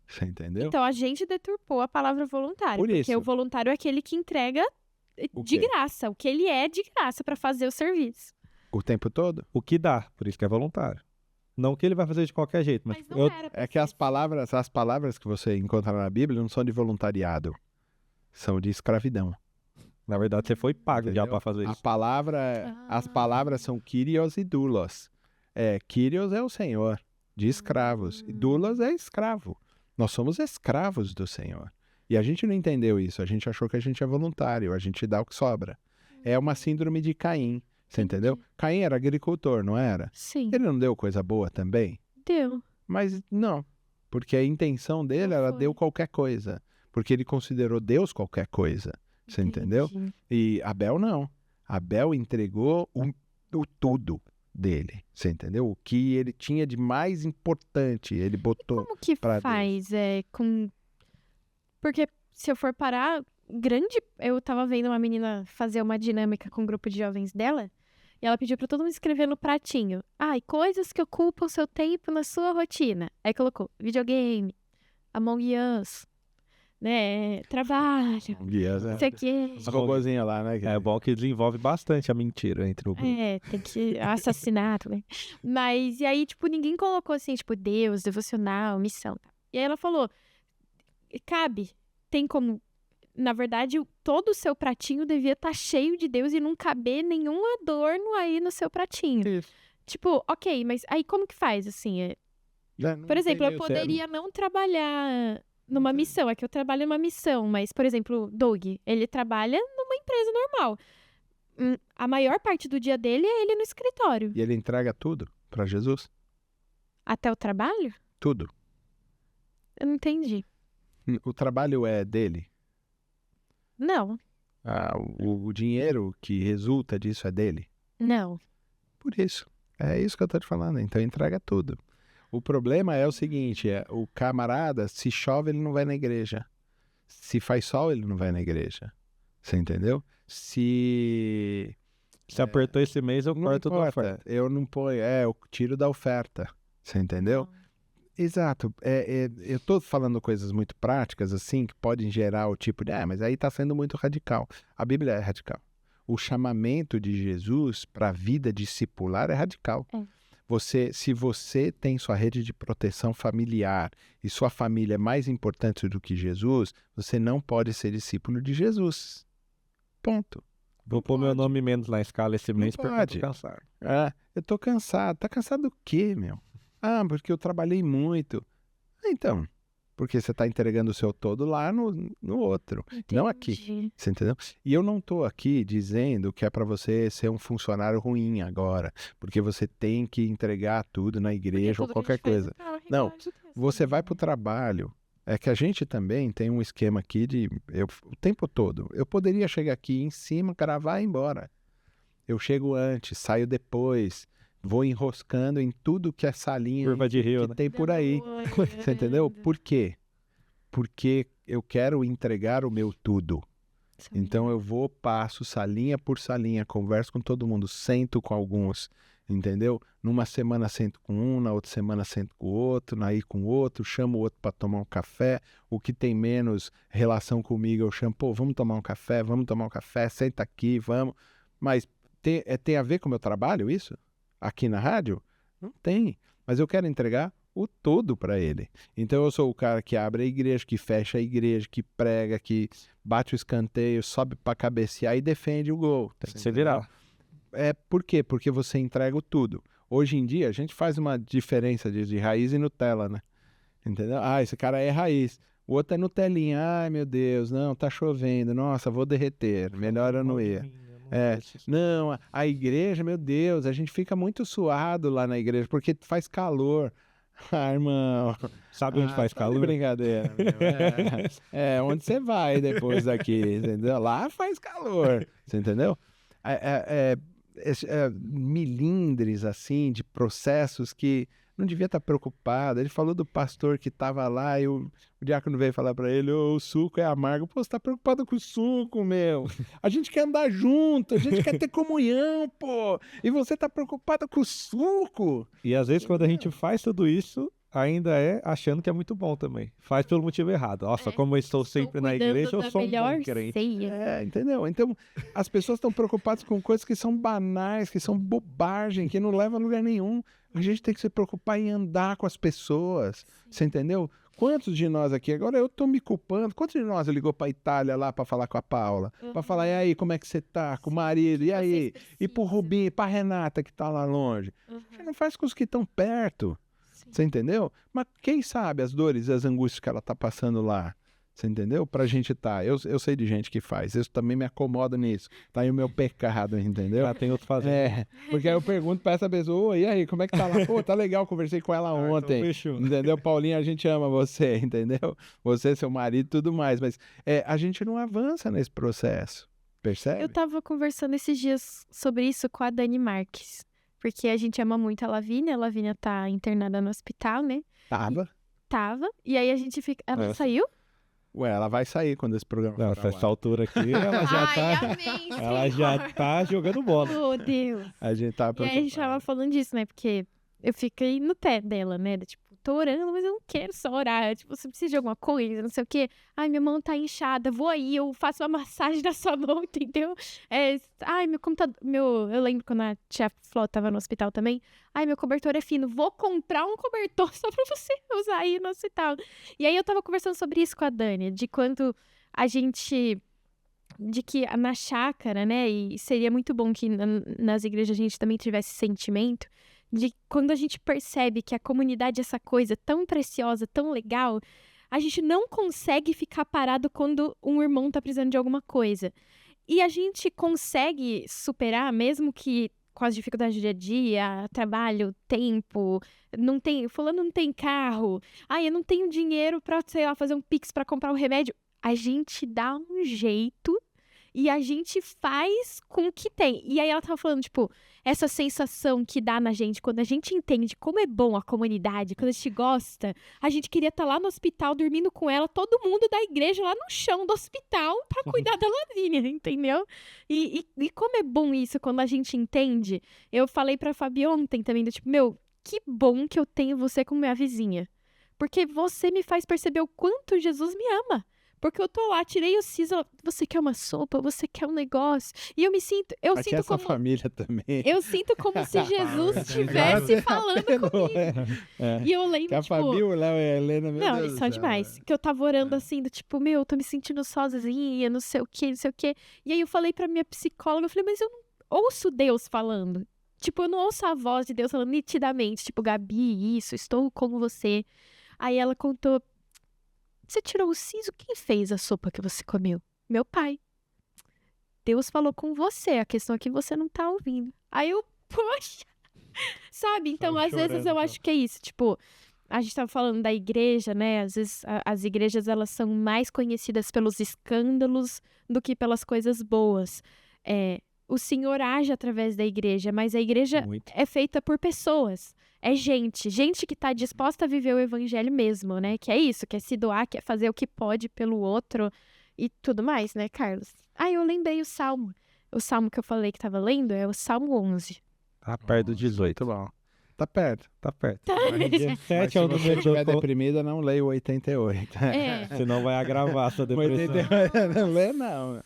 Você entendeu? Então, a gente deturpou a palavra voluntário. Por porque isso. o voluntário é aquele que entrega O de quê? graça. O que ele é de graça pra fazer o serviço. O tempo todo? O que dá, por isso que é voluntário. Não que ele vai fazer de qualquer jeito, mas Mas não eu... era pra É que ser as palavras que você encontra na Bíblia não são de voluntariado. São de escravidão. na verdade você foi pago já Entendeu? para fazer A isso. palavra, as palavras são Kyrios e Doulos. Kyrios é o Senhor, de escravos. E Doulos é escravo. Nós somos escravos do Senhor. E a gente não entendeu isso. A gente achou que a gente é voluntário. A gente dá o que sobra. É uma síndrome de Caim. Você entendeu? Caim era agricultor, não era? Sim, Ele não deu coisa boa também? deu. Mas não. Porque a intenção dele Não era foi. deu qualquer coisa. Porque ele considerou Deus qualquer coisa. Você entendeu? Entendi. E Abel não. Abel entregou o tudo dele. Você entendeu? O que ele tinha de mais importante, ele botou. Como que pra faz com... Porque se eu for parar, eu tava vendo uma menina fazer uma dinâmica com um grupo de jovens dela, e ela pediu pra todo mundo escrever no pratinho. Coisas que ocupam seu tempo na sua rotina. Aí colocou videogame, Among Us, né, trabalho, não sei o quê. Essa robozinha lá, né? É bom que desenvolve bastante a mentira entre o grupo. Tem que assassinato, né? Mas, e aí, tipo, ninguém colocou assim, tipo, Deus, devocional, missão. E aí ela falou, tem como... Na verdade, todo o seu pratinho devia estar cheio de Deus e não caber nenhum adorno aí no seu pratinho. Isso. Tipo, ok, mas aí como que faz, assim? Por exemplo, eu poderia não trabalhar numa missão. É que eu trabalho numa missão, mas, por exemplo, Doug, ele trabalha numa empresa normal. A maior parte do dia dele é ele no escritório. E ele entrega tudo para Jesus? Até o trabalho? Tudo. Eu não entendi. O trabalho é dele? Não, O dinheiro que resulta disso é dele? não. Por isso. É isso que eu tô te falando. Então entrega tudo. O problema é o seguinte, o camarada, se chove, ele não vai na igreja. Se faz sol, ele não vai na igreja. Você entendeu? Se apertou esse mês, eu não corto da importa, oferta. eu não ponho, eu tiro da oferta. Você entendeu? Exato. Eu tô falando coisas muito práticas, assim, que podem gerar o tipo de, mas aí tá sendo muito radical. A Bíblia é radical. O chamamento de Jesus para a vida discipular é radical. Se você tem sua rede de proteção familiar e sua família é mais importante do que Jesus, você não pode ser discípulo de Jesus. Ponto. Vou pôr meu nome menos na escala esse mês porque eu pode. tô cansado. Eu tô cansado. Tá cansado do quê, meu? Porque eu trabalhei muito. Então, porque você tá entregando o seu todo lá no outro, não aqui. Entendi. Você entendeu? E eu não tô aqui dizendo que é para você ser um funcionário ruim agora, porque você tem que entregar tudo na igreja ou qualquer coisa. Não, você vai pro trabalho. É que a gente também tem um esquema aqui o tempo todo. Eu poderia chegar aqui em cima, gravar e ir embora. Eu chego antes, saio depois, vou enroscando em tudo que é salinha Curva de rio, que né? tem por aí. Você entendeu? Por quê? Porque eu quero entregar o meu tudo. Então eu vou, passo salinha por salinha, converso com todo mundo, sento com alguns, entendeu? Numa semana sento com um, na outra semana sento com o outro, aí com o outro, chamo o outro para tomar um café. O que tem menos relação comigo eu chamo, vamos tomar um café, senta aqui, vamos. Mas tem a ver com o meu trabalho isso? Aqui na rádio? Não tem. Mas eu quero entregar o todo para ele. Então eu sou o cara que abre a igreja, que fecha a igreja, que prega, que bate o escanteio, sobe para cabecear e defende o gol. Tem que se virar. Por quê? Porque você entrega o tudo. Hoje em dia a gente faz uma diferença de raiz e Nutella, né? Entendeu? Esse cara é raiz. O outro é Nutelinha. Ai, meu Deus, não, tá chovendo. Nossa, vou derreter. Melhor eu não ir. Não, a igreja, meu Deus, a gente fica muito suado lá na igreja porque faz calor. Irmão. Sabe onde faz calor? Brincadeira. Onde você vai depois daqui, entendeu? Lá faz calor, você entendeu? Milindres, assim, de processos que não devia estar preocupado. Ele falou do pastor que estava lá e o diácono veio falar para ele, o suco é amargo. Pô, você tá preocupado com o suco, meu. A gente quer andar junto, a gente quer ter comunhão, pô. E você tá preocupado com o suco. E às vezes quando a gente faz tudo isso, ainda achando que é muito bom também. Faz pelo motivo errado. Nossa, como eu estou sempre na igreja, eu sou um bom crente. Entendeu? Então, as pessoas estão preocupadas com coisas que são banais, que são bobagem, que não levam a lugar nenhum. A gente tem que se preocupar em andar com as pessoas. Você entendeu? Quantos de nós aqui, agora eu tô me culpando, quantos de nós ligou pra Itália lá pra falar com a Paula? Pra falar, e aí, como é que você tá? Com o marido, e aí? E pro Rubinho, pra Renata que tá lá longe. A gente não faz com os que estão perto. Você entendeu? Mas quem sabe as dores e as angústias que ela tá passando lá? Você entendeu? Pra gente tá. Eu sei de gente que faz. Eu também me acomodo nisso. Tá aí o meu pecado, entendeu? Já tem outro fazendo. Porque aí eu pergunto pra essa pessoa, e aí, como é que tá lá? Pô, tá legal, conversei com ela ontem. Então fechou. Entendeu? Paulinha, a gente ama você, entendeu? Você, seu marido e tudo mais. Mas a gente não avança nesse processo. Percebe? Eu tava conversando esses dias sobre isso com a Dani Marques. Porque a gente ama muito a Lavínia tá internada no hospital, né? Tava. E aí a gente fica... Ela saiu? Ué, ela vai sair quando esse programa for ao ar. Nessa altura aqui, ela já tá jogando bola. Meu Deus. A gente tá preocupado. E aí a gente tava falando disso, né? Porque eu fiquei no pé dela, né? Tipo, tô orando, mas eu não quero só orar. Tipo, você precisa de alguma coisa, não sei o quê. Ai, minha mão tá inchada, vou aí, eu faço uma massagem na sua mão, entendeu? Ai, meu computador... Eu lembro quando a tia Fló tava no hospital também. Ai, meu cobertor é fino, vou comprar um cobertor só pra você usar aí no hospital. E aí eu tava conversando sobre isso com a Dani, de quanto a gente... De que na chácara, né? E seria muito bom que nas igrejas a gente também tivesse sentimento de quando a gente percebe que a comunidade é essa coisa tão preciosa, tão legal, a gente não consegue ficar parado quando um irmão tá precisando de alguma coisa. E a gente consegue superar, mesmo que com as dificuldades do dia a dia, trabalho, tempo, fulano não tem carro, eu não tenho dinheiro pra, sei lá, fazer um Pix pra comprar um remédio. A gente dá um jeito e a gente faz com o que tem. E aí ela tava falando, tipo, essa sensação que dá na gente, quando a gente entende como é bom a comunidade, quando a gente gosta, a gente queria estar lá no hospital dormindo com ela, todo mundo da igreja lá no chão do hospital pra cuidar da Lavínia, entendeu? E como é bom isso quando a gente entende. Eu falei pra Fabi ontem também, tipo, que bom que eu tenho você como minha vizinha. Porque você me faz perceber o quanto Jesus me ama. Porque eu tô lá, tirei o siso, você quer uma sopa, você quer um negócio. E eu sinto aqui essa como... família também. Eu sinto como se Jesus estivesse falando comigo. E eu lembro, que a Fabi, o Léo e a Helena, meu Deus. Não, eles são demais. Que eu tava orando assim, do tipo, eu tô me sentindo sozinha, não sei o quê. E aí eu falei pra minha psicóloga, eu falei, mas eu não ouço Deus falando. Tipo, eu não ouço a voz de Deus falando nitidamente. Tipo, Gabi, isso, estou com você. Aí ela contou, você tirou o siso? Quem fez a sopa que você comeu? Meu pai. Deus falou com você, a questão é que você não tá ouvindo. Aí eu, poxa, sabe? Então, às vezes eu acho que é isso, tipo, a gente tava falando da igreja, né? Às vezes as igrejas, elas são mais conhecidas pelos escândalos do que pelas coisas boas. O Senhor age através da igreja, mas a igreja é feita por pessoas. É gente que tá disposta a viver o evangelho mesmo, né? Que é isso, quer se doar, quer fazer o que pode pelo outro e tudo mais, né, Carlos? Eu lembrei o Salmo. O Salmo que eu falei que tava lendo é o Salmo 11. Tá perto do 18. Muito bom. Tá perto. Mas 17 é o número. Se você estiver deprimida, não leia o 88. Senão vai agravar a sua depressão. 88, não lê, não.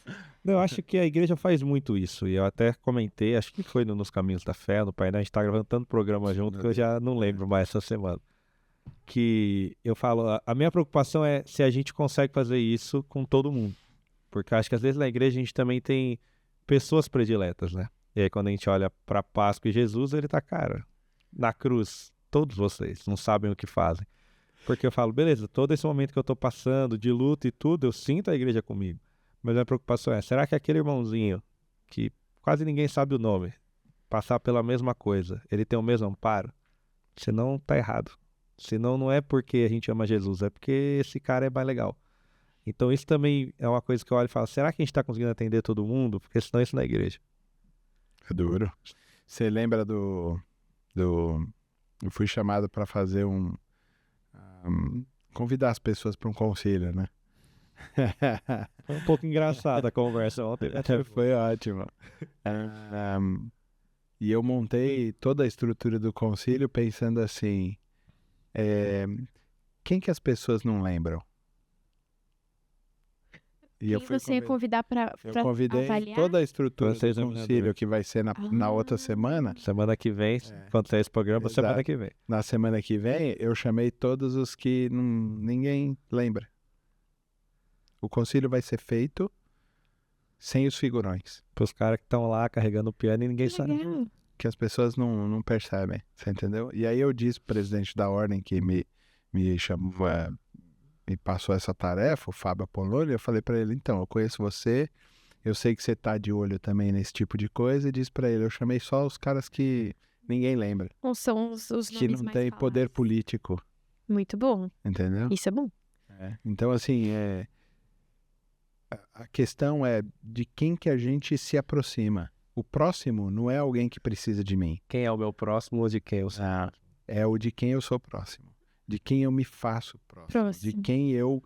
Eu acho que a igreja faz muito isso, e eu até comentei, acho que foi Nos Caminhos da Fé, no painel, a gente tá gravando tanto programa junto que eu já não lembro mais essa semana. Que eu falo, a minha preocupação é se a gente consegue fazer isso com todo mundo. Porque eu acho que às vezes na igreja a gente também tem pessoas prediletas, né? E aí quando a gente olha pra Páscoa e Jesus, ele tá, cara, na cruz, todos vocês não sabem o que fazem. Porque eu falo, beleza, todo esse momento que eu tô passando, de luta e tudo, eu sinto a igreja comigo. Mas a minha preocupação é, será que aquele irmãozinho, que quase ninguém sabe o nome, passar pela mesma coisa, ele tem o mesmo amparo? Senão tá errado. Senão não é porque a gente ama Jesus, é porque esse cara é mais legal. Então isso também é uma coisa que eu olho e falo, será que a gente tá conseguindo atender todo mundo? Porque senão isso não é igreja. É duro. Você lembra do... Eu fui chamado para fazer convidar as pessoas para um concílio, né? Foi um pouco engraçada a conversa ontem. Foi ótimo. E eu montei toda a estrutura do concílio pensando assim, quem que as pessoas não lembram? E Quem você ia convidar para eu convidei avaliar? toda a estrutura do Vocês concílio que vai ser na outra semana. Semana que vem, quando sair esse programa, Exato. semana que vem. Na semana que vem, eu chamei todos os que ninguém lembra. O concílio vai ser feito sem os figurões. Pros caras que estão lá carregando o piano e ninguém sabe. Legal. Que as pessoas não percebem, você entendeu? E aí eu disse pro presidente da ordem que me chamou, me passou essa tarefa, o Fábio Apolônio, eu falei pra ele, então, eu conheço você, eu sei que você tá de olho também nesse tipo de coisa, e disse pra ele, eu chamei só os caras que ninguém lembra, Ou são os nomes que não mais tem falados. poder político, Muito bom. entendeu? Isso é bom. Então, assim, a questão é de quem que a gente se aproxima. O próximo não é alguém que precisa de mim. Quem é o meu próximo ou de quem eu sou? É o de quem eu sou próximo. De quem eu me faço próximo. De quem eu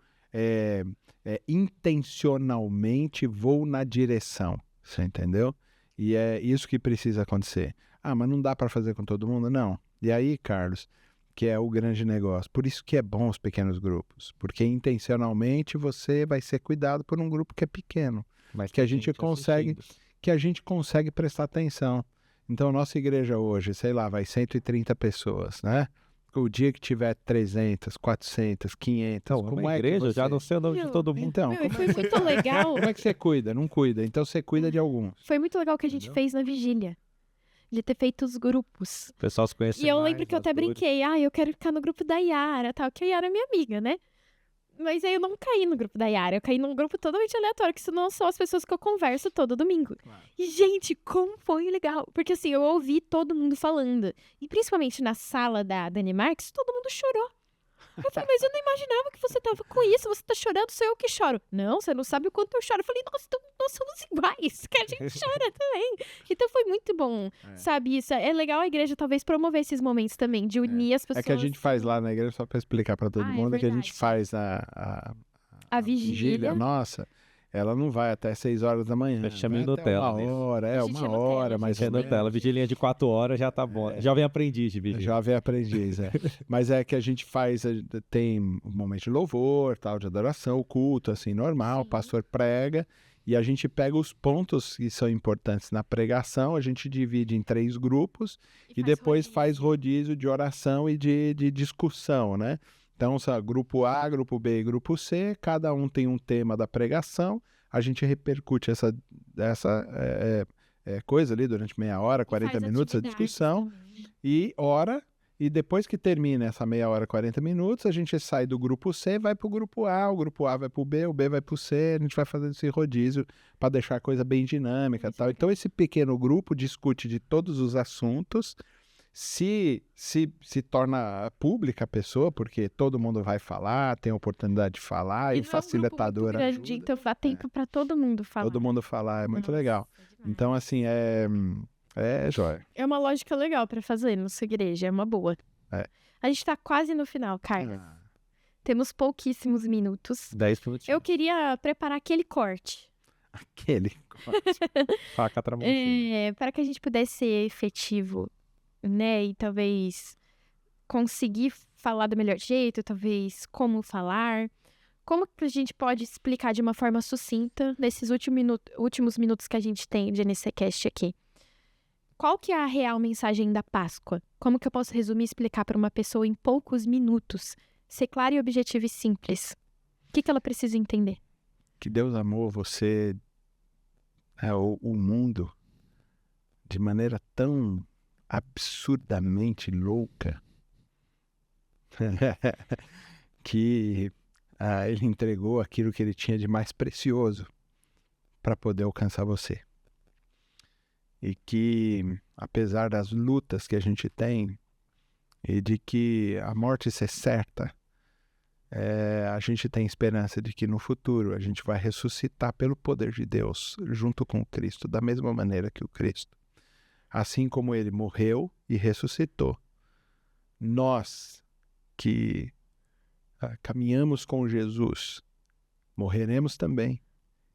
intencionalmente vou na direção. Você entendeu? E é isso que precisa acontecer. Mas não dá para fazer com todo mundo? Não. E aí, Carlos, que é o grande negócio. Por isso que é bom os pequenos grupos. Porque intencionalmente você vai ser cuidado por um grupo que é pequeno. Mas que a gente consegue prestar atenção. Então, nossa igreja hoje, sei lá, vai 130 pessoas, né? O dia que tiver 300, 400, 500... Então, como é igreja, eu já não sei o nome de todo mundo. Então, Foi muito legal. como é que você cuida? Não cuida. Então, você cuida de alguns. Foi muito legal o que a gente fez na vigília. De ter feito os grupos. O pessoal se conhece. E eu lembro que eu até brinquei. Eu quero ficar no grupo da Yara, tal. Que a Yara é minha amiga, né? Mas aí eu não caí no grupo da Yara, eu caí num grupo totalmente aleatório, que isso não são as pessoas que eu converso todo domingo. Claro. E, gente, como foi legal! Porque, assim, eu ouvi todo mundo falando. E, principalmente na sala da Dani Marques, todo mundo chorou. Eu falei, mas eu não imaginava que você tava com isso, você tá chorando, sou eu que choro. Não, você não sabe o quanto eu choro. Eu falei, nossa, então nós somos iguais, que a gente chora também. Então foi muito bom, sabe, isso. É legal a igreja talvez promover esses momentos também, de unir as pessoas. É que a gente faz lá na igreja, só pra explicar pra todo mundo, que a gente faz a vigília nossa. Ela não vai até 6 horas da manhã. Chama em Nutella. Uma hora, mas é Nutella. Vigilinha de 4 horas já tá bom. Jovem aprendiz de vigília. Jovem aprendiz, Mas é que a gente faz, tem um momento de louvor, tal, de adoração, o culto, assim, normal, o pastor prega, e a gente pega os pontos que são importantes na pregação, a gente divide em 3 grupos, e depois faz rodízio de oração e de discussão, né? Então, grupo A, grupo B e grupo C, cada um tem um tema da pregação, a gente repercute essa coisa ali durante meia hora, 40 minutos, a discussão, e ora, e depois que termina essa meia hora, 40 minutos, a gente sai do grupo C, vai pro grupo A, o grupo A vai pro B, o B vai pro C, a gente vai fazendo esse rodízio para deixar a coisa bem dinâmica e tal. Então, esse pequeno grupo discute de todos os assuntos. Se torna pública a pessoa, porque todo mundo vai falar, tem a oportunidade de falar, e o facilitador ajuda. Então dá tempo para todo mundo falar. Todo mundo falar, é muito legal. Então, assim, é jóia. É uma lógica legal para fazer na sua igreja, é uma boa. A gente tá quase no final, Carlos. Temos pouquíssimos minutos. 10 minutos. Eu queria preparar aquele corte. Faca tramontina. Para que a gente pudesse ser efetivo, né, e talvez conseguir falar do melhor jeito, talvez como como que a gente pode explicar de uma forma sucinta, nesses últimos minutos que a gente tem de NCCast aqui? Qual que é a real mensagem da Páscoa? Como que eu posso resumir e explicar para uma pessoa em poucos minutos? Ser clara e objetiva e simples. O que ela precisa entender? Que Deus amou você, o mundo, de maneira tão absurdamente louca que ele entregou aquilo que ele tinha de mais precioso para poder alcançar você. E que, apesar das lutas que a gente tem e de que a morte ser certa, a gente tem esperança de que no futuro a gente vai ressuscitar pelo poder de Deus junto com o Cristo, da mesma maneira que o Cristo. Assim como ele morreu e ressuscitou, nós que caminhamos com Jesus, morreremos também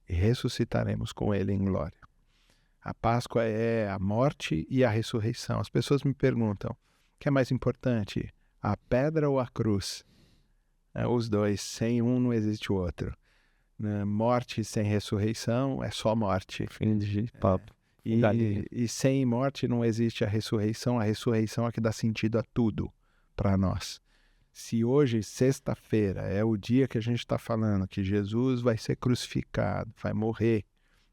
e ressuscitaremos com ele em glória. A Páscoa é a morte e a ressurreição. As pessoas me perguntam, o que é mais importante, a pedra ou a cruz? Os dois, sem um não existe o outro. Morte sem ressurreição é só morte. Fim de papo. E sem morte não existe a ressurreição é que dá sentido a tudo para nós. Se hoje, sexta-feira, é o dia que a gente está falando que Jesus vai ser crucificado, vai morrer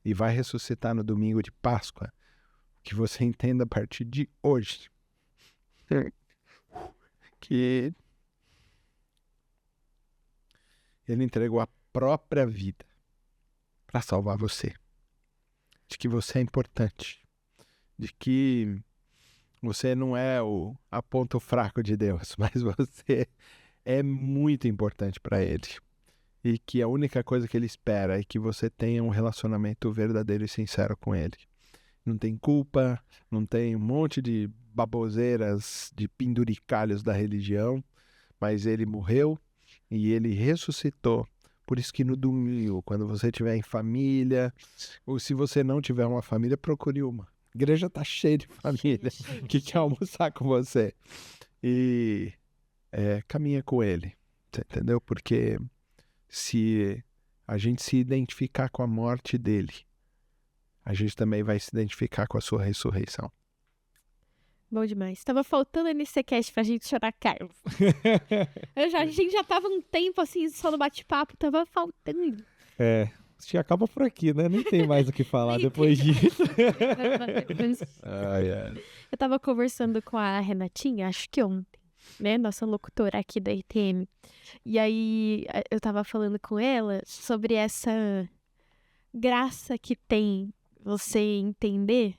e vai ressuscitar no domingo de Páscoa, que você entenda a partir de hoje que ele entregou a própria vida para salvar você. De que você é importante. De que você não é a ponto fraco de Deus, mas você é muito importante para ele. E que a única coisa que ele espera é que você tenha um relacionamento verdadeiro e sincero com ele. Não tem culpa, não tem um monte de baboseiras, de penduricalhos da religião, mas ele morreu e ele ressuscitou. Por isso que no domingo, quando você estiver em família, ou se você não tiver uma família, procure uma. A igreja está cheia de família que quer almoçar com você. E caminha com ele, entendeu? Porque se a gente se identificar com a morte dele, a gente também vai se identificar com a sua ressurreição. Bom demais. Tava faltando NCCast pra gente chorar, Carlos. A gente já tava um tempo assim, só no bate-papo, tava faltando. Acaba por aqui, né? Nem tem mais o que falar depois disso. Eu tava conversando com a Renatinha, acho que ontem, né? Nossa locutora aqui da ITM. E aí eu tava falando com ela sobre essa graça que tem você entender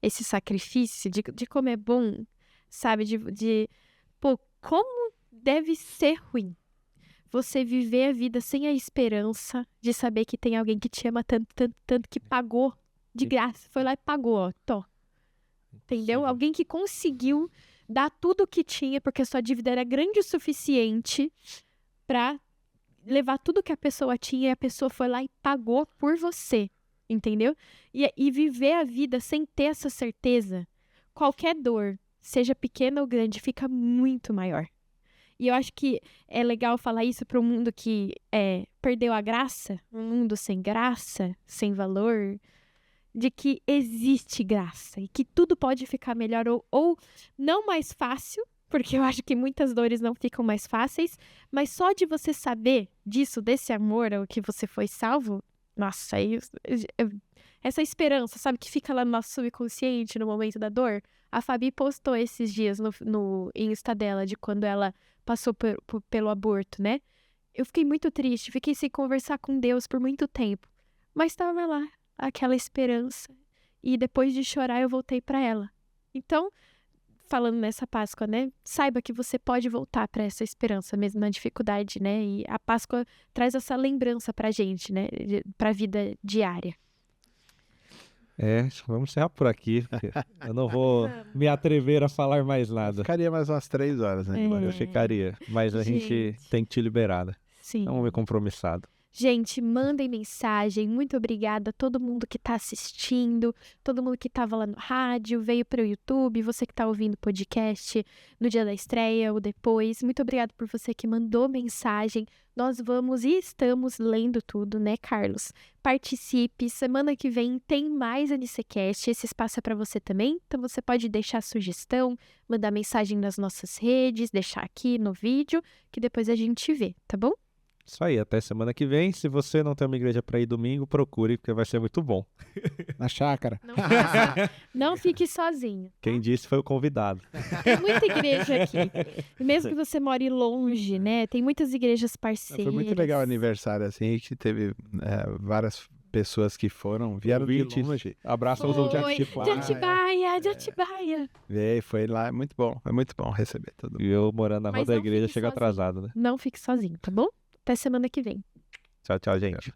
esse sacrifício de como é bom, sabe? Pô, como deve ser ruim você viver a vida sem a esperança de saber que tem alguém que te ama tanto, tanto, tanto, que pagou de graça. Foi lá e pagou, ó, tô. Entendeu? Alguém que conseguiu dar tudo o que tinha, porque a sua dívida era grande o suficiente pra levar tudo que a pessoa tinha e a pessoa foi lá e pagou por você. Entendeu? E viver a vida sem ter essa certeza, qualquer dor, seja pequena ou grande, fica muito maior. E eu acho que é legal falar isso para um mundo que perdeu a graça, um mundo sem graça, sem valor, de que existe graça e que tudo pode ficar melhor ou não mais fácil, porque eu acho que muitas dores não ficam mais fáceis, mas só de você saber disso, desse amor ao que você foi salvo, nossa, aí essa esperança, sabe, que fica lá no nosso subconsciente no momento da dor. A Fabi postou esses dias no Insta dela, de quando ela passou pelo aborto, né? Eu fiquei muito triste, fiquei sem conversar com Deus por muito tempo. Mas estava lá, aquela esperança. E depois de chorar, eu voltei para ela. Então, falando nessa Páscoa, né? Saiba que você pode voltar para essa esperança, mesmo na dificuldade, né? E a Páscoa traz essa lembrança pra gente, né? Pra vida diária. Vamos encerrar por aqui. Eu não vou me atrever a falar mais nada. Ficaria mais umas 3 horas, né? Eu ficaria, mas a gente tem que te liberar. Sim. É um homem compromissado. Gente, mandem mensagem. Muito obrigada a todo mundo que tá assistindo, todo mundo que tava lá no rádio, veio para o YouTube, você que tá ouvindo o podcast no dia da estreia ou depois. Muito obrigada por você que mandou mensagem. Nós vamos e estamos lendo tudo, né, Carlos? Participe. Semana que vem tem mais AniCast. Esse espaço é para você também. Então você pode deixar sugestão, mandar mensagem nas nossas redes, deixar aqui no vídeo, que depois a gente vê, tá bom? Isso aí, até semana que vem. Se você não tem uma igreja para ir domingo, procure, porque vai ser muito bom. Na chácara. Não fique sozinho. Quem disse foi o convidado. Tem muita igreja aqui. Mesmo que você more longe, né? Tem muitas igrejas parceiras. Foi muito legal o aniversário, assim, que teve várias pessoas que vieram de longe. Abraço aos ouvintes. De Atibaia. Foi lá, é muito bom receber todo mundo. E eu morando na rua Mas da não igreja, fique chega sozinho. atrasado, né? Não fique sozinho, tá bom? Até semana que vem. Tchau, tchau, gente.